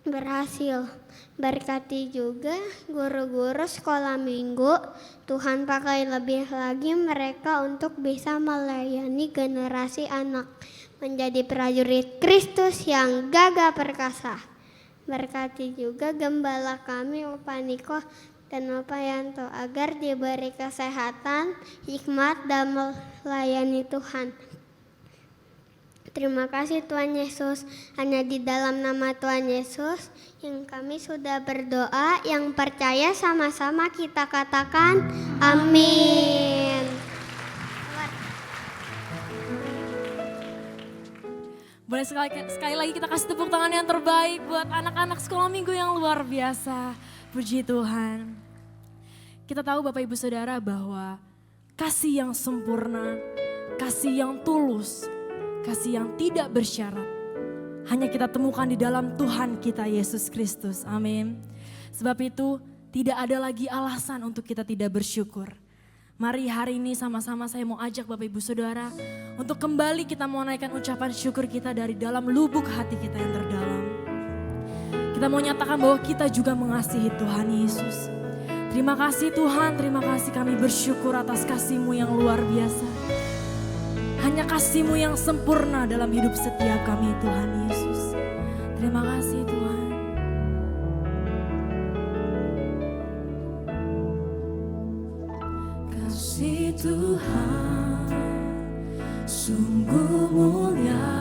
berhasil. Berkati juga guru-guru sekolah minggu, Tuhan pakai lebih lagi mereka untuk bisa melayani generasi anak, menjadi prajurit Kristus yang gagah perkasa. Berkati juga gembala kami Opa Niko dan Opa Yanto agar diberi kesehatan, hikmat dan melayani Tuhan. Terima kasih Tuhan Yesus, hanya di dalam nama Tuhan Yesus yang kami sudah berdoa, yang percaya sama-sama kita katakan amin.
Boleh sekali lagi kita kasih tepuk tangan yang terbaik buat anak-anak sekolah minggu yang luar biasa. Puji Tuhan. Kita tahu Bapak Ibu Saudara bahwa kasih yang sempurna, kasih yang tulus, kasih yang tidak bersyarat hanya kita temukan di dalam Tuhan kita Yesus Kristus. Amin. Sebab itu tidak ada lagi alasan untuk kita tidak bersyukur. Mari hari ini sama-sama saya mau ajak Bapak Ibu Saudara untuk kembali kita mau naikkan ucapan syukur kita dari dalam lubuk hati kita yang terdalam. Kita mau nyatakan bahwa kita juga mengasihi Tuhan Yesus. Terima kasih Tuhan, terima kasih kami bersyukur atas kasih-Mu yang luar biasa. Hanya kasih-Mu yang sempurna dalam hidup setiap kami Tuhan Yesus. Terima kasih Tuhan.
Kasih Tuhan sungguh mulia,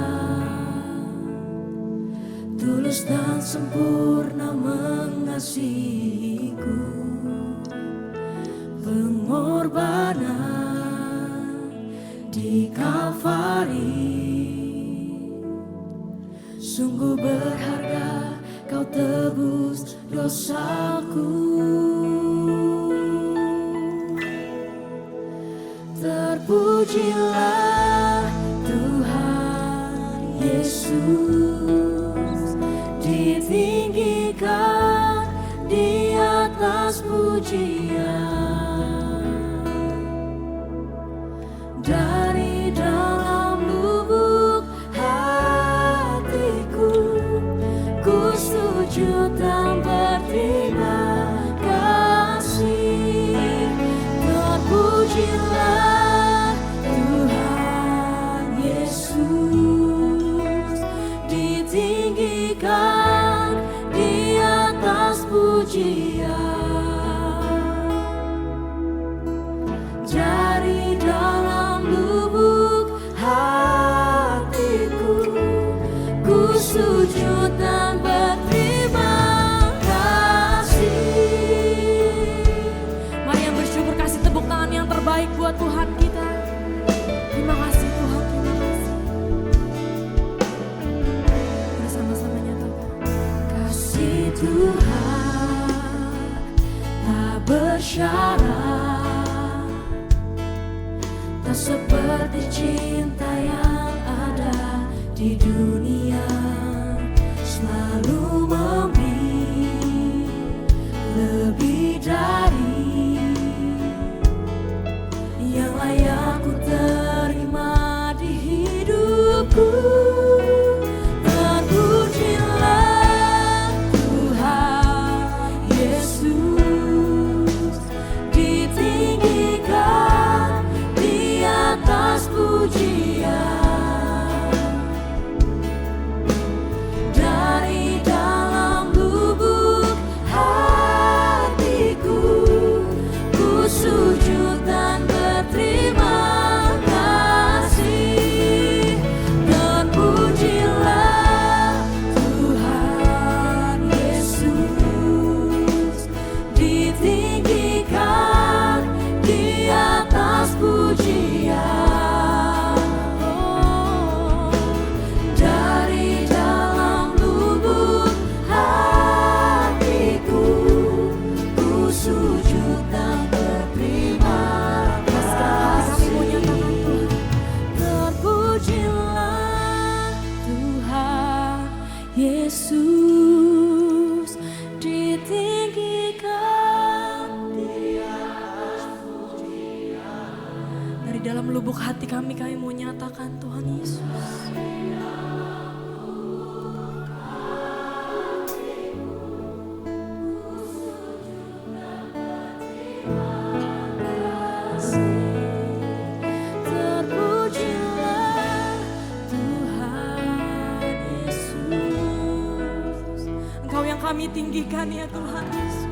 tulus dan sempurna mengasihiku. Pengorbanan di Kalvari sungguh berharga, Kau tebus dosaku. Terpujilah Tuhan Yesus, ditinggikan di atas pujian. Dari dalam lubuk hatiku, ku sujud dan berterima kasih. Terpujilah Tuhan Yesus, ditinggikan di atas pujian. Dari dalam lubuk hatiku, ku sujud dan berterima kasih.
Mari yang bersyukur kasih tepuk tangan yang terbaik buat Tuhan kita. Terima kasih Tuhan, terima kasih. Bersama-sama nyatakan.
Kasih Tuhan tak bersyarat, tak seperti cinta yang ada di dunia. Selalu memberi lebih dari yang layak ku terima di hidupku. Terpujilah Tuhan Yesus, ditinggikan di atas pujian. Dari dalam
kami mau nyatakan Tuhan Yesus. Terpujilah Tuhan Yesus. Engkau yang kami tinggikan ya Tuhan Yesus.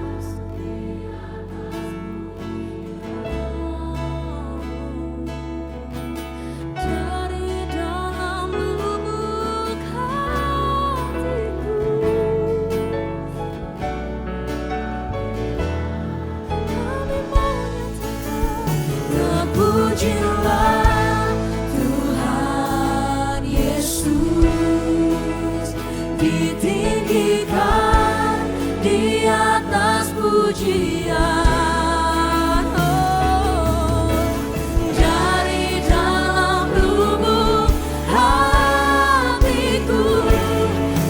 Terpujilah Tuhan Yesus, ditinggikan di atas pujian. Dari dalam lubuk hatiku,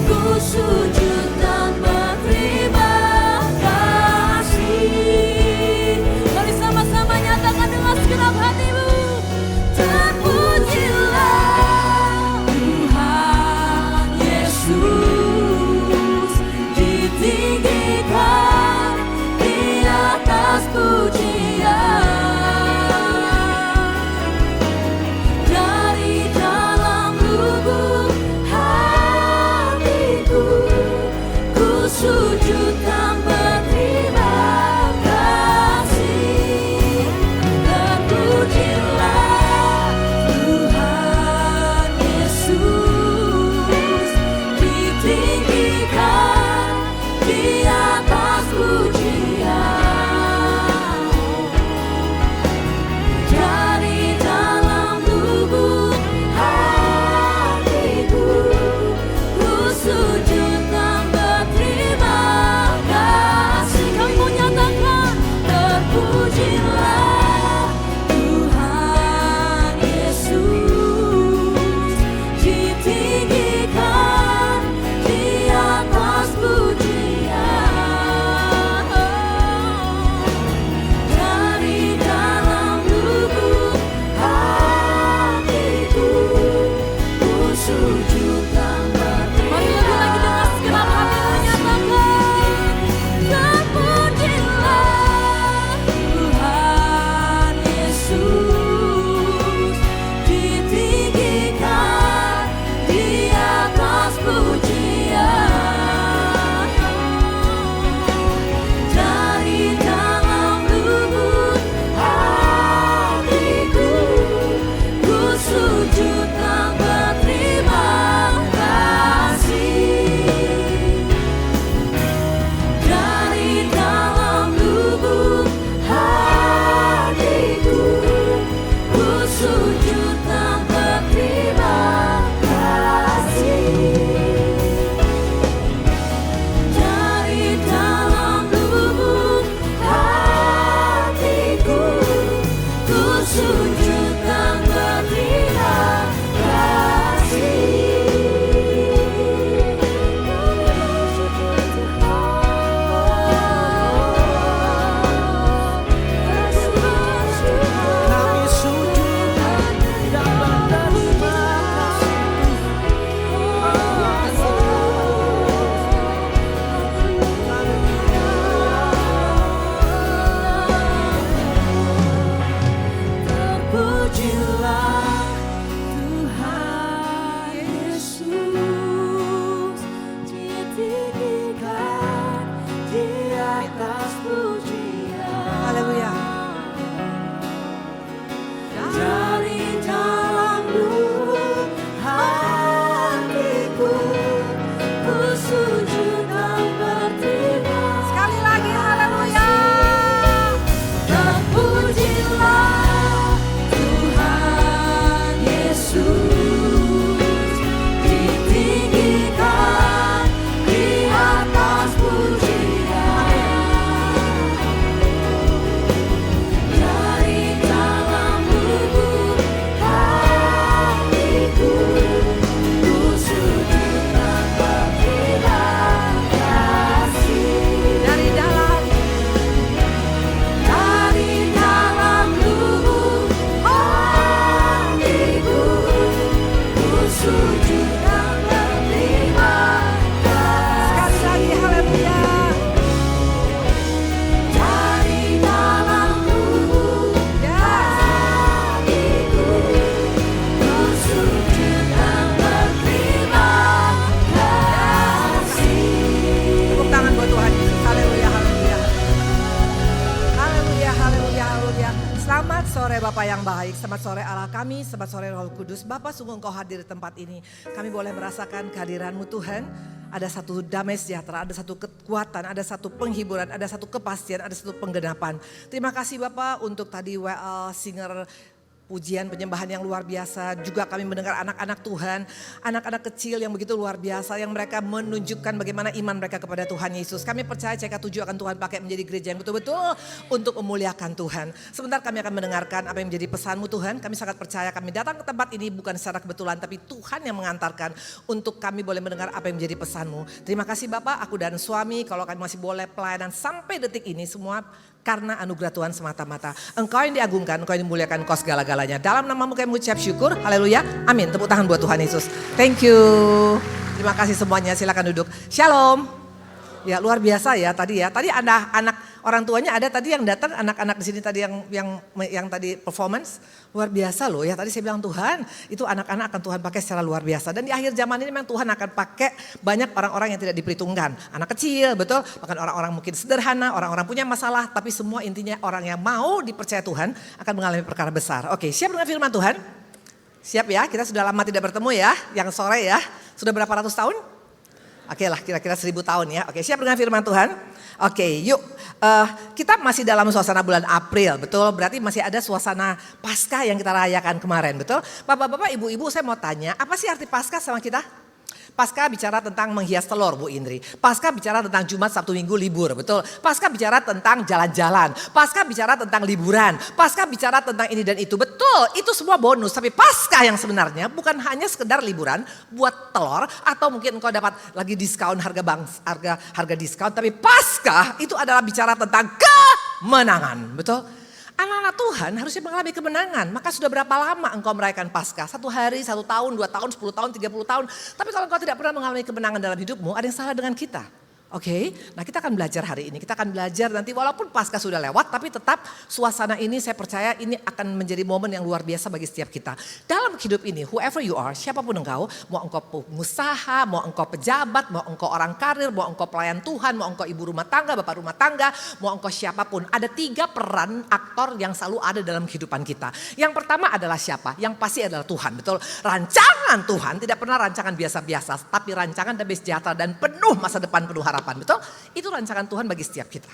ku sujud dan berterima kasih. Mari sama-sama nyatakan dengan segenap hatimu. Terpujilah Tuhan Yesus, ditinggikan di atas pujian. Dari dalam lubuk hatiku, ku sujud dan berterima kasih. Terpujilah Tuhan Yesus, ditinggikan di atas pujian. Dari dalam lubuk hatiku, ku sujud dan berterima kasih. Kami mau nyatakan, terpujilah Tuhan Yesus, ditinggikan di atas pujian. Dari dalam lubuk hatiku, ku sujud dan berterima kasih. Mari lagi dengan segenap hati menyatakan, terpujilah Tuhan Yesus, ditinggikan di atas pujian. Dari dalam lubuk hatiku, ku sujud dan berterima kasih. Dari dalam lubuk hatiku, ku sujud dan berterima kasih. Dari dalam lubuk hatiku, ku sujud dan berterima kasih.
Kami sujud
Selamat sore Allah kami, selamat sore Roh Kudus. Bapa, sungguh Engkau hadir di tempat ini. Kami boleh merasakan kehadiran-Mu Tuhan. Ada satu damai sejahtera, ada satu kekuatan, ada satu penghiburan, ada satu kepastian, ada satu penggenapan. Terima kasih Bapak untuk tadi WL Singer pujian penyembahan yang luar biasa. Juga kami mendengar anak-anak Tuhan, anak-anak kecil yang begitu luar biasa, yang mereka menunjukkan bagaimana iman mereka kepada Tuhan Yesus. Kami percaya CK7 akan Tuhan pakai menjadi gereja yang betul-betul untuk memuliakan Tuhan. Sebentar kami akan mendengarkan apa yang menjadi pesan-Mu Tuhan. Kami sangat percaya kami datang ke tempat ini bukan secara kebetulan, tapi Tuhan yang mengantarkan untuk kami boleh mendengar apa yang menjadi pesan-Mu. Terima kasih Bapak, aku dan suami, kalau kami masih boleh pelayanan sampai detik ini semua karena anugerah Tuhan semata-mata. Engkau yang diagungkan, Engkau yang dimuliakan, Engkau segala-galanya. Dalam nama-Mu kami mengucap syukur, haleluya, amin. Tepuk tangan buat Tuhan Yesus. Thank you. Terima kasih semuanya, silakan duduk. Shalom. Ya luar biasa ya tadi ya. Tadi ada anak orang tuanya ada tadi yang datang, anak-anak di sini tadi yang tadi performance luar biasa loh ya. Tadi saya bilang Tuhan itu anak-anak akan Tuhan pakai secara luar biasa. Dan di akhir zaman ini memang Tuhan akan pakai banyak orang-orang yang tidak diperhitungkan. Anak kecil betul, bahkan orang-orang mungkin sederhana, orang-orang punya masalah. Tapi semua intinya orang yang mau dipercaya Tuhan akan mengalami perkara besar. Oke, siap dengan firman Tuhan? Siap ya, kita sudah lama tidak bertemu ya, yang sore ya. Sudah berapa ratus tahun? Oke lah kira-kira 1000 tahun ya. Oke, siap dengan firman Tuhan? Oke, yuk. Kita masih dalam suasana bulan April, betul? Berarti masih ada suasana Paskah yang kita rayakan kemarin, betul? Bapak-bapak, ibu-ibu, saya mau tanya, apa sih arti Paskah sama kita? Paskah bicara tentang menghias telur Bu Indri. Paskah bicara tentang Jumat, Sabtu, Minggu libur, betul? Paskah bicara tentang jalan-jalan. Paskah bicara tentang liburan. Paskah bicara tentang ini dan itu, betul? Itu semua bonus. Tapi Paskah yang sebenarnya bukan hanya sekedar liburan buat telur atau mungkin engkau dapat lagi diskon harga diskon. Tapi Paskah itu adalah bicara tentang kemenangan, betul? Anak-anak Tuhan harusnya mengalami kemenangan. Maka sudah berapa lama engkau merayakan Paskah? 1 hari, 1 tahun, 2 tahun, 10 tahun, 30 tahun. Tapi kalau engkau tidak pernah mengalami kemenangan dalam hidupmu, ada yang salah dengan kita. Oke, nah kita akan belajar hari ini. Kita akan belajar nanti walaupun Paskah sudah lewat, tapi tetap suasana ini saya percaya ini akan menjadi momen yang luar biasa bagi setiap kita. Dalam hidup ini, whoever you are, siapapun engkau, mau engkau pengusaha, mau engkau pejabat, mau engkau orang karir, mau engkau pelayan Tuhan, mau engkau ibu rumah tangga, bapak rumah tangga, mau engkau siapapun. Ada 3 peran aktor yang selalu ada dalam kehidupan kita. Yang pertama adalah siapa? Yang pasti adalah Tuhan, betul? Rancangan Tuhan tidak pernah rancangan biasa-biasa, tapi rancangan damai sejahtera dan penuh masa depan, penuh harapan. Betul? Itu rancangan Tuhan bagi setiap kita.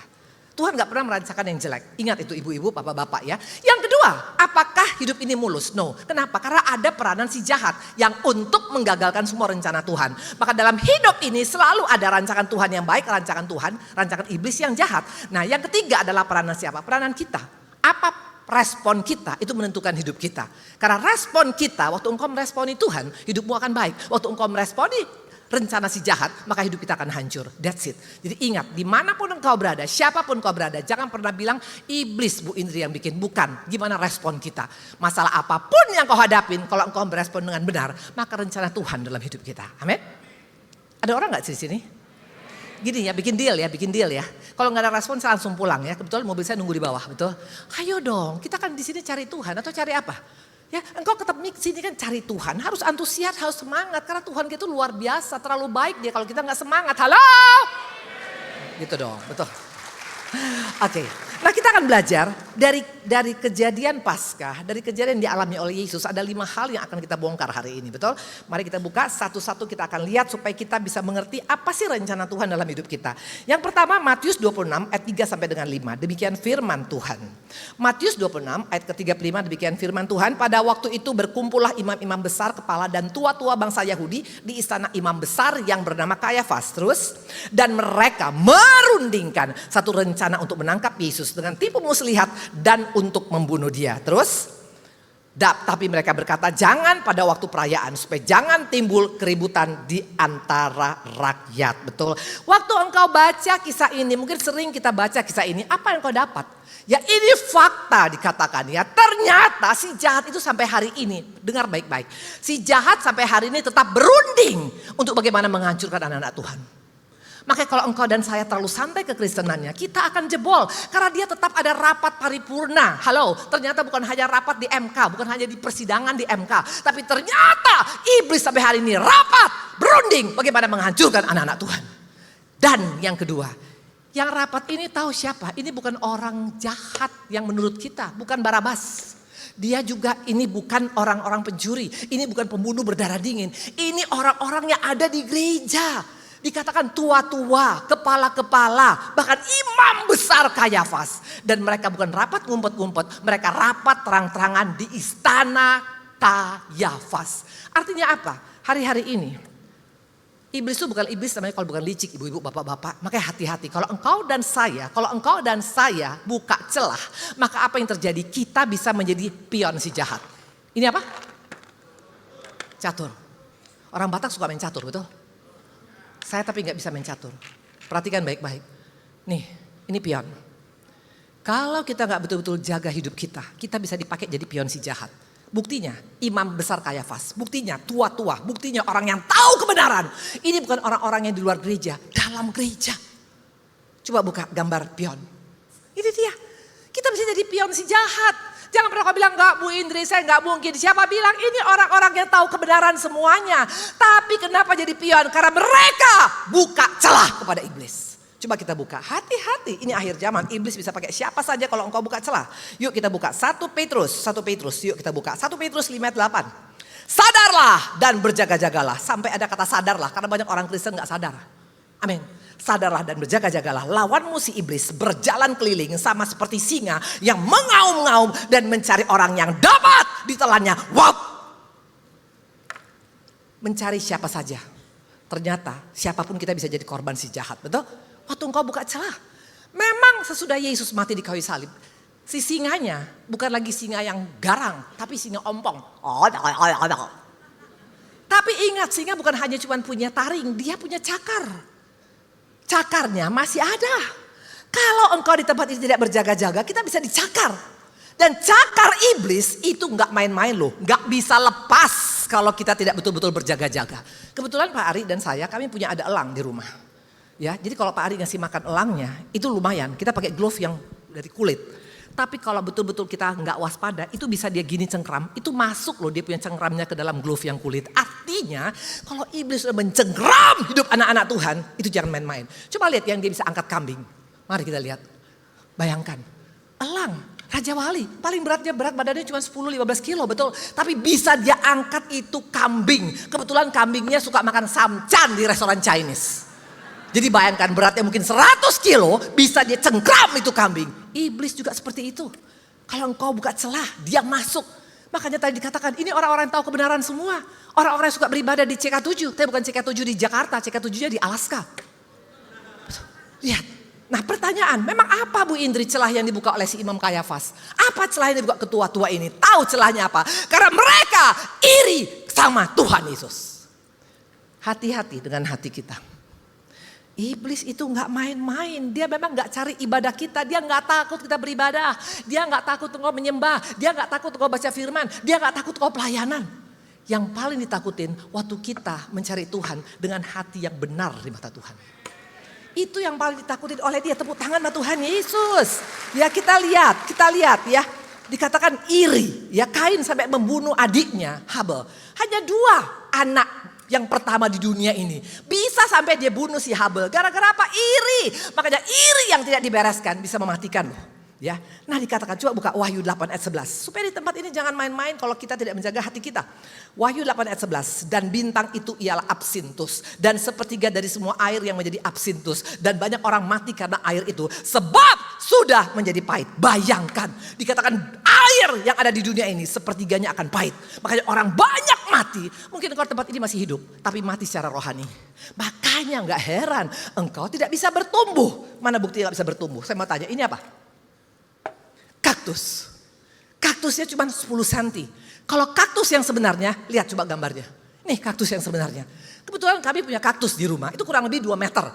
Tuhan gak pernah merancangkan yang jelek. Ingat itu ibu-ibu, bapak-bapak ya. Yang kedua, apakah hidup ini mulus? No. Kenapa? Karena ada peranan si jahat yang untuk menggagalkan semua rencana Tuhan. Maka dalam hidup ini selalu ada rancangan Tuhan yang baik, rancangan Tuhan, rancangan iblis yang jahat. Nah yang ketiga adalah peranan siapa? Peranan kita. Apa respon kita itu menentukan hidup kita. Karena respon kita, waktu engkau meresponi Tuhan, hidupmu akan baik. Waktu engkau meresponi rencana si jahat, maka hidup kita akan hancur. That's it. Jadi ingat, dimanapun engkau berada, siapapun engkau berada, jangan pernah bilang iblis Bu Indri yang bikin. Bukan, gimana respon kita. Masalah apapun yang kau hadapin, kalau engkau merespon dengan benar, maka rencana Tuhan dalam hidup kita. Amin. Ada orang gak di sini? Gini ya, bikin deal ya. Kalau nggak ada respon saya langsung pulang ya. Kebetulan mobil saya nunggu di bawah, betul? Ayo dong, kita kan di sini cari Tuhan atau cari apa? Ya, engkau ketemu sini kan cari Tuhan, harus antusias, harus semangat karena Tuhan kita itu luar biasa, terlalu baik dia kalau kita nggak semangat. Halo, gitu dong, betul. Oke, nah kita akan belajar dari kejadian Paskah, dari kejadian yang dialami oleh Yesus. Ada 5 hal yang akan kita bongkar hari ini, betul? Mari kita buka satu-satu, kita akan lihat supaya kita bisa mengerti apa sih rencana Tuhan dalam hidup kita. Yang pertama Matius 26 ayat 3 sampai dengan 5, demikian firman Tuhan. Matius 26 ayat ke-35, demikian firman Tuhan. Pada waktu itu berkumpullah imam-imam besar, kepala dan tua-tua bangsa Yahudi di istana imam besar yang bernama Kayafas. Terus, dan mereka merundingkan satu rencana untuk menangkap Yesus dengan tipu muslihat dan untuk membunuh dia. Terus, tapi mereka berkata jangan pada waktu perayaan supaya jangan timbul keributan di antara rakyat. Betul. Waktu engkau baca kisah ini, mungkin sering kita baca kisah ini, apa yang kau dapat? Ya ini fakta dikatakan ya. Ternyata si jahat itu sampai hari ini, dengar baik-baik. Si jahat sampai hari ini tetap berunding untuk bagaimana menghancurkan anak-anak Tuhan. Makanya kalau engkau dan saya terlalu santai kekristenannya, kita akan jebol. Karena dia tetap ada rapat paripurna. Halo, ternyata bukan hanya rapat di MK, bukan hanya di persidangan di MK. Tapi ternyata iblis sampai hari ini rapat, berunding bagaimana menghancurkan anak-anak Tuhan. Dan yang kedua, yang rapat ini tahu siapa? Ini bukan orang jahat yang menurut kita, bukan Barabas. Dia juga ini bukan orang-orang pencuri. Ini bukan pembunuh berdarah dingin. Ini orang-orang yang ada di gereja. Dikatakan tua-tua, kepala-kepala, bahkan imam besar Kayafas. Dan mereka bukan rapat ngumpet-ngumpet. Mereka rapat terang-terangan di istana Kayafas. Artinya apa? Hari-hari ini iblis itu bukan iblis namanya kalau bukan licik, ibu-ibu, bapak-bapak. Makanya hati-hati. Kalau engkau dan saya buka celah, maka apa yang terjadi? Kita bisa menjadi pion si jahat. Ini apa? Catur. Orang Batak suka main catur, betul? Saya tapi nggak bisa main catur. Perhatikan baik-baik. Nih, ini pion. Kalau kita nggak betul-betul jaga hidup kita bisa dipakai jadi pion si jahat. Buktinya imam besar Kayafas, buktinya tua-tua, buktinya orang yang tahu kebenaran. Ini bukan orang-orang yang di luar gereja, dalam gereja. Coba buka gambar pion. Ini dia, kita bisa jadi pion si jahat. Jangan pernah kau bilang, enggak Bu Indri, saya enggak mungkin. Siapa bilang? Ini orang-orang yang tahu kebenaran semuanya. Tapi kenapa jadi pion? Karena mereka buka celah kepada iblis. Coba kita buka, hati-hati, ini akhir zaman, iblis bisa pakai siapa saja kalau engkau buka celah. Yuk kita buka 1 Petrus, yuk kita buka 1 Petrus 5:8. Sadarlah dan berjaga-jagalah, sampai ada kata sadarlah karena banyak orang Kristen gak sadar. Amin. Sadarlah dan berjaga-jagalah, lawanmu si iblis berjalan keliling sama seperti singa yang mengaum-ngaum dan mencari orang yang dapat ditelannya. Wow. Mencari siapa saja. Ternyata siapapun kita bisa jadi korban si jahat, betul? Waktu engkau buka celah. Memang sesudah Yesus mati di kayu salib, si singanya bukan lagi singa yang garang, tapi singa ompong. Tapi ingat, singa bukan hanya cuma punya taring, dia punya cakar. Cakarnya masih ada. Kalau engkau di tempat ini tidak berjaga-jaga, kita bisa dicakar. Dan cakar iblis itu nggak main-main loh, nggak bisa lepas kalau kita tidak betul-betul berjaga-jaga. Kebetulan Pak Ari dan saya, kami punya ada elang di rumah. Ya, jadi kalau Pak Ari ngasih makan elangnya, itu lumayan. Kita pakai glove yang dari kulit. Tapi kalau betul-betul kita nggak waspada, itu bisa dia gini cengkram. Itu masuk loh dia punya cengkramnya ke dalam glove yang kulit. Artinya kalau iblis sudah mencengkram hidup anak-anak Tuhan, itu jangan main-main. Coba lihat yang dia bisa angkat kambing. Mari kita lihat. Bayangkan, elang, Raja Wali, paling berat badannya cuma 10-15 kilo, betul. Tapi bisa dia angkat itu kambing. Kebetulan kambingnya suka makan samcan di restoran Chinese. Jadi bayangkan beratnya mungkin 100 kilo, bisa dia cengkram itu kambing. Iblis juga seperti itu. Kalau engkau buka celah, dia masuk. Makanya tadi dikatakan, ini orang-orang yang tahu kebenaran semua. Orang-orang yang suka beribadah di CK7. Tapi bukan CK7 di Jakarta, CK7-nya di Alaska. Lihat. Nah pertanyaan, memang apa Bu Indri celah yang dibuka oleh si Imam Kayafas? Apa celah yang dibuka ketua-tua ini? Tahu celahnya apa? Karena mereka iri sama Tuhan Yesus. Hati-hati dengan hati kita. Iblis itu nggak main-main, dia memang nggak cari ibadah kita, dia nggak takut kita beribadah, dia nggak takut engkau menyembah, dia nggak takut engkau baca firman, dia nggak takut engkau pelayanan. Yang paling ditakutin waktu kita mencari Tuhan dengan hati yang benar di mata Tuhan. Itu yang paling ditakutin oleh dia, tepuk tangan sama Tuhan Yesus. Ya kita lihat ya, dikatakan iri, ya Kain sampai membunuh adiknya Habel. Hanya 2 anak yang pertama di dunia ini. Bisa sampai dia bunuh si Habel. Gara-gara apa? Iri. Makanya iri yang tidak dibereskan bisa mematikan loh. Ya, nah dikatakan, coba buka Wahyu 8 ayat 11. Supaya di tempat ini jangan main-main kalau kita tidak menjaga hati kita. Wahyu 8 ayat 11. Dan bintang itu ialah absintus. Dan sepertiga dari semua air yang menjadi absintus. Dan banyak orang mati karena air itu. Sebab sudah menjadi pahit. Bayangkan, dikatakan air yang ada di dunia ini sepertiganya akan pahit. Makanya orang banyak mati. Mungkin engkau tempat ini masih hidup, tapi mati secara rohani. Makanya gak heran engkau tidak bisa bertumbuh. Mana bukti gak bisa bertumbuh? Saya mau tanya, ini apa? Kaktus. Kaktusnya cuma 10 cm. Kalau kaktus yang sebenarnya, lihat coba gambarnya. Nih kaktus yang sebenarnya. Kebetulan kami punya kaktus di rumah, itu kurang lebih 2 meter.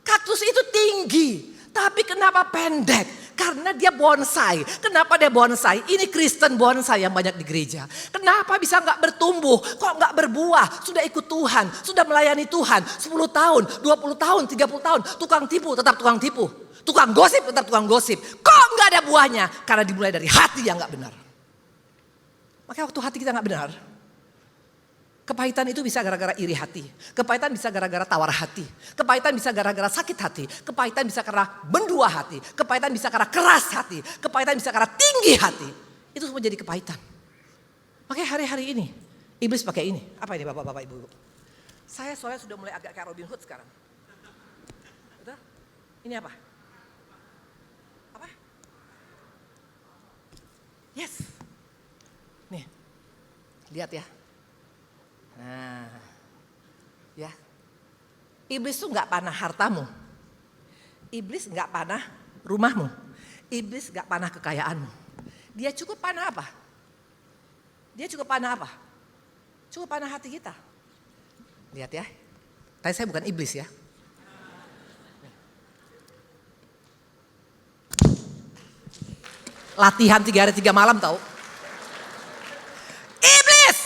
Kaktus itu tinggi, tapi kenapa pendek? Karena dia bonsai. Kenapa dia bonsai? Ini Kristen bonsai yang banyak di gereja. Kenapa bisa gak bertumbuh? Kok gak berbuah? Sudah ikut Tuhan, sudah melayani Tuhan 10 tahun, 20 tahun, 30 tahun. Tukang tipu, tetap tukang tipu. Tukang gosip, tetap tukang gosip. Kok gak ada buahnya? Karena dimulai dari hati yang gak benar. Makanya waktu hati kita gak benar, kepahitan itu bisa gara-gara iri hati. Kepahitan bisa gara-gara tawar hati. Kepahitan bisa gara-gara sakit hati. Kepahitan bisa karena mendua hati. Kepahitan bisa karena keras hati. Kepahitan bisa karena tinggi hati. Itu semua jadi kepahitan. Makanya hari-hari ini, iblis pakai ini. Apa ini bapak-bapak ibu-ibu? Saya soalnya sudah mulai agak kayak Robin Hood sekarang. Betul? Ini apa? Apa? Yes. Nih, lihat ya. Nah, ya. Iblis tuh nggak panah hartamu. Iblis nggak panah rumahmu. Iblis nggak panah kekayaanmu. Dia cukup panah apa? Dia cukup panah apa? Cukup panah hati kita. Lihat ya. Tapi saya bukan iblis ya. Latihan 3 hari 3 malam tahu. Iblis!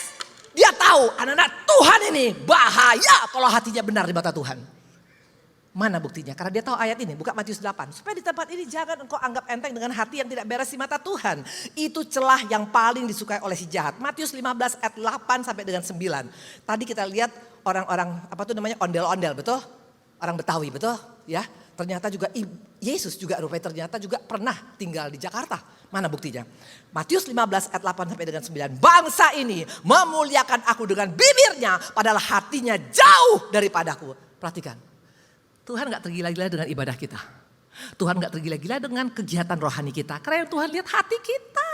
Dia tahu anak-anak Tuhan ini bahaya kalau hatinya benar di mata Tuhan. Mana buktinya? Karena dia tahu ayat ini, buka Matius 8. Supaya di tempat ini jangan engkau anggap enteng dengan hati yang tidak beres di mata Tuhan. Itu celah yang paling disukai oleh si jahat. Matius 15 ayat 8 sampai dengan 9. Tadi kita lihat orang-orang ondel-ondel, betul? Orang Betawi, betul? Ya, ternyata juga Yesus juga rupanya ternyata juga pernah tinggal di Jakarta. Mana buktinya? Matius 15 ayat 8 sampai dengan 9. Bangsa ini memuliakan aku dengan bibirnya, padahal hatinya jauh daripadaku. Perhatikan. Tuhan gak tergila-gila dengan ibadah kita. Tuhan gak tergila-gila dengan kegiatan rohani kita. Karena yang Tuhan lihat hati kita.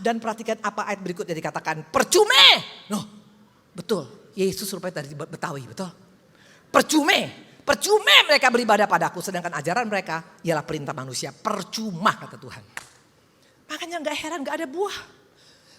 Dan perhatikan apa ayat berikutnya dikatakan. Percume. Noh, betul. Yesus rupanya dari Betawi, betul. Percume mereka beribadah padaku. Sedangkan ajaran mereka ialah perintah manusia. Percuma kata Tuhan. Makanya gak heran gak ada buah.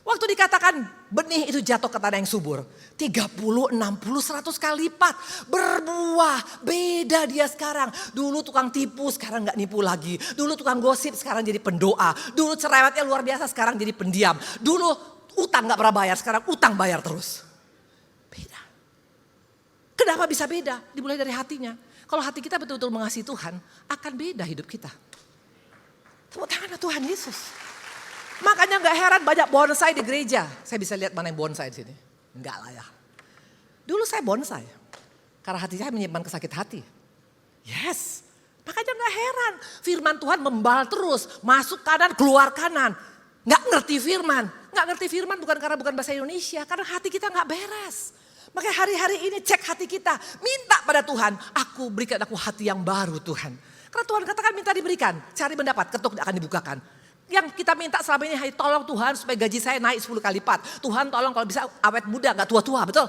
Waktu dikatakan benih itu jatuh ke tanah yang subur. 30, 60, 100 kali lipat. Berbuah. Beda dia sekarang. Dulu tukang tipu sekarang gak nipu lagi. Dulu tukang gosip sekarang jadi pendoa. Dulu cerewetnya luar biasa sekarang jadi pendiam. Dulu utang gak pernah bayar sekarang utang bayar terus. Beda. Kenapa bisa beda? Dimulai dari hatinya. Kalau hati kita betul-betul mengasihi Tuhan akan beda hidup kita. Tepuk tangan Tuhan Yesus. Makanya gak heran banyak bonsai di gereja. Saya bisa lihat mana yang bonsai di sini. Enggak lah ya. Dulu saya bonsai. Karena hati saya menyimpan kesakit hati. Yes. Makanya gak heran. Firman Tuhan membal terus. Masuk kanan, keluar kanan. Gak ngerti firman. Gak ngerti firman bukan karena bukan bahasa Indonesia. Karena hati kita gak beres. Makanya hari-hari ini cek hati kita. Minta pada Tuhan. Berikan aku hati yang baru Tuhan. Karena Tuhan katakan minta diberikan. Cari mendapat, ketuk akan dibukakan. Yang kita minta selama ini, hai tolong Tuhan supaya gaji saya naik 10 kali lipat. Tuhan tolong kalau bisa awet muda, gak tua-tua, betul?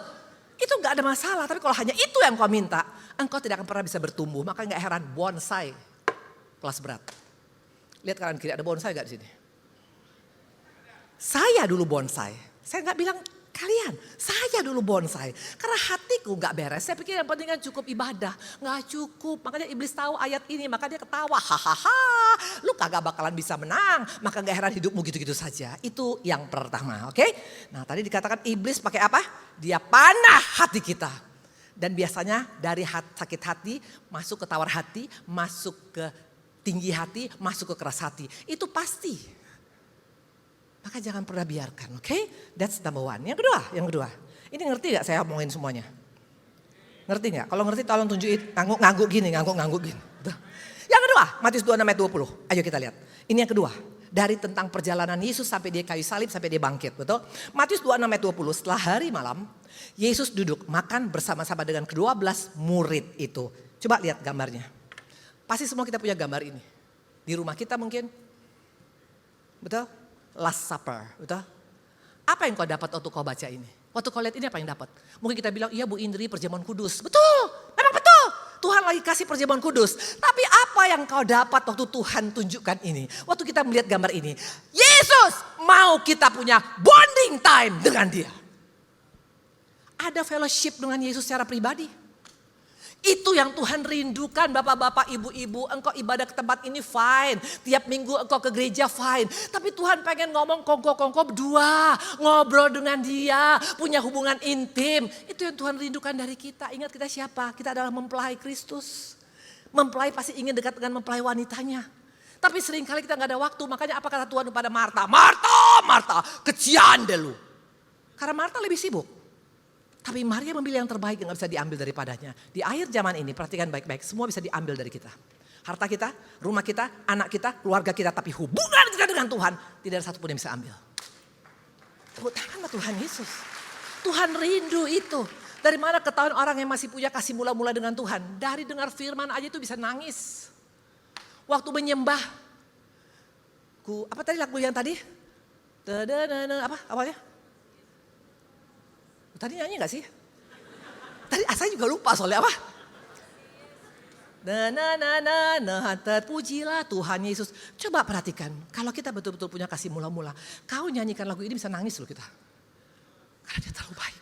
Itu gak ada masalah, tapi kalau hanya itu yang kau minta, engkau tidak akan pernah bisa bertumbuh. Maka gak heran bonsai kelas berat. Lihat kanan kiri, ada bonsai gak di sini? Saya dulu bonsai. Saya gak bilang kalian, saya dulu bonsai. Karena hatiku gak beres. Saya pikir yang penting kan cukup ibadah. Gak cukup. Makanya iblis tahu ayat ini. Maka dia ketawa. Hahaha. Lu kagak bakalan bisa menang. Maka gak heran hidupmu gitu-gitu saja. Itu yang pertama. Oke. Nah tadi dikatakan iblis pakai apa? Dia panah hati kita. Dan biasanya dari sakit hati masuk ke tawar hati. Masuk ke tinggi hati. Masuk ke keras hati. Itu pasti. Maka jangan pernah biarkan, oke? That's number one. Yang kedua. Ini ngerti gak saya omongin semuanya? Ngerti gak? Kalau ngerti tolong tunjukin ngangguk gini. Tuh. Yang kedua, Matius 26 ayat 20. Ayo kita lihat. Ini yang kedua. Dari tentang perjalanan Yesus sampai dia kayu salib, sampai dia bangkit, betul? Matius 26 ayat 20, setelah hari malam, Yesus duduk makan bersama-sama dengan ke-12 murid itu. Coba lihat gambarnya. Pasti semua kita punya gambar ini. Di rumah kita mungkin. Betul? Last Supper, betul? Apa yang kau dapat waktu kau baca ini? Waktu kau lihat ini apa yang dapat? Mungkin kita bilang, iya Bu Indri perjamuan kudus. Betul, memang betul. Tuhan lagi kasih perjamuan kudus. Tapi apa yang kau dapat waktu Tuhan tunjukkan ini? Waktu kita melihat gambar ini. Yesus mau kita punya bonding time dengan dia. Ada fellowship dengan Yesus secara pribadi. Itu yang Tuhan rindukan bapak-bapak, ibu-ibu. Engkau ibadah ke tempat ini fine. Tiap minggu engkau ke gereja fine. Tapi Tuhan pengen ngomong kongko-kongko berdua. Ngobrol dengan dia. Punya hubungan intim. Itu yang Tuhan rindukan dari kita. Ingat kita siapa? Kita adalah mempelai Kristus. Mempelai pasti ingin dekat dengan mempelai wanitanya. Tapi seringkali kita gak ada waktu. Makanya apa kata Tuhan kepada Marta? Marta, kecian deh lu. Karena Marta lebih sibuk. Tapi Maria memilih yang terbaik yang gak bisa diambil daripadanya. Di akhir zaman ini, perhatikan baik-baik, semua bisa diambil dari kita. Harta kita, rumah kita, anak kita, keluarga kita. Tapi hubungan kita dengan Tuhan, tidak ada satupun yang bisa ambil. Tepuk tangan sama Tuhan Yesus. Tuhan rindu itu. Dari mana ketahuan orang yang masih punya kasih mula-mula dengan Tuhan? Dari dengar firman aja itu bisa nangis. Waktu menyembah. Apa tadi lagu yang tadi? Apa awalnya? Tadi nyanyi gak sih? Tadi saya juga lupa soalnya apa? Terpujilah Tuhan Yesus. Coba perhatikan, kalau kita betul-betul punya kasih mula-mula, kau nyanyikan lagu ini bisa nangis loh kita. Karena dia terlalu baik.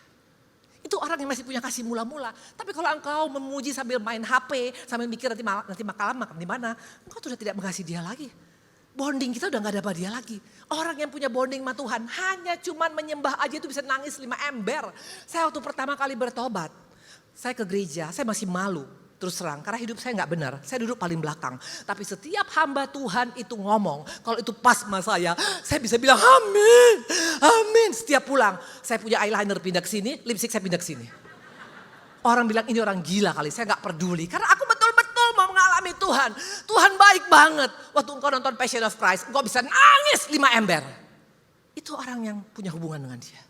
Itu orang yang masih punya kasih mula-mula. Tapi kalau engkau memuji sambil main HP, sambil mikir nanti makan di mana, engkau sudah tidak mengasihi dia lagi. Bonding kita udah gak ada pada dia lagi. Orang yang punya bonding sama Tuhan hanya cuman menyembah aja itu bisa nangis 5 ember. Saya waktu pertama kali bertobat, saya ke gereja, saya masih malu. Terus terang, karena hidup saya gak benar. Saya duduk paling belakang. Tapi setiap hamba Tuhan itu ngomong, kalau itu pas sama saya bisa bilang amin, amin. Setiap pulang, saya punya eyeliner pindah ke sini, lipstick saya pindah ke sini. Orang bilang ini orang gila kali, saya gak peduli. Karena aku betul-betul mau mengalami Tuhan. Tuhan baik banget. Waktu engkau nonton Passion of Christ, engkau bisa nangis 5 ember. Itu orang yang punya hubungan dengan dia.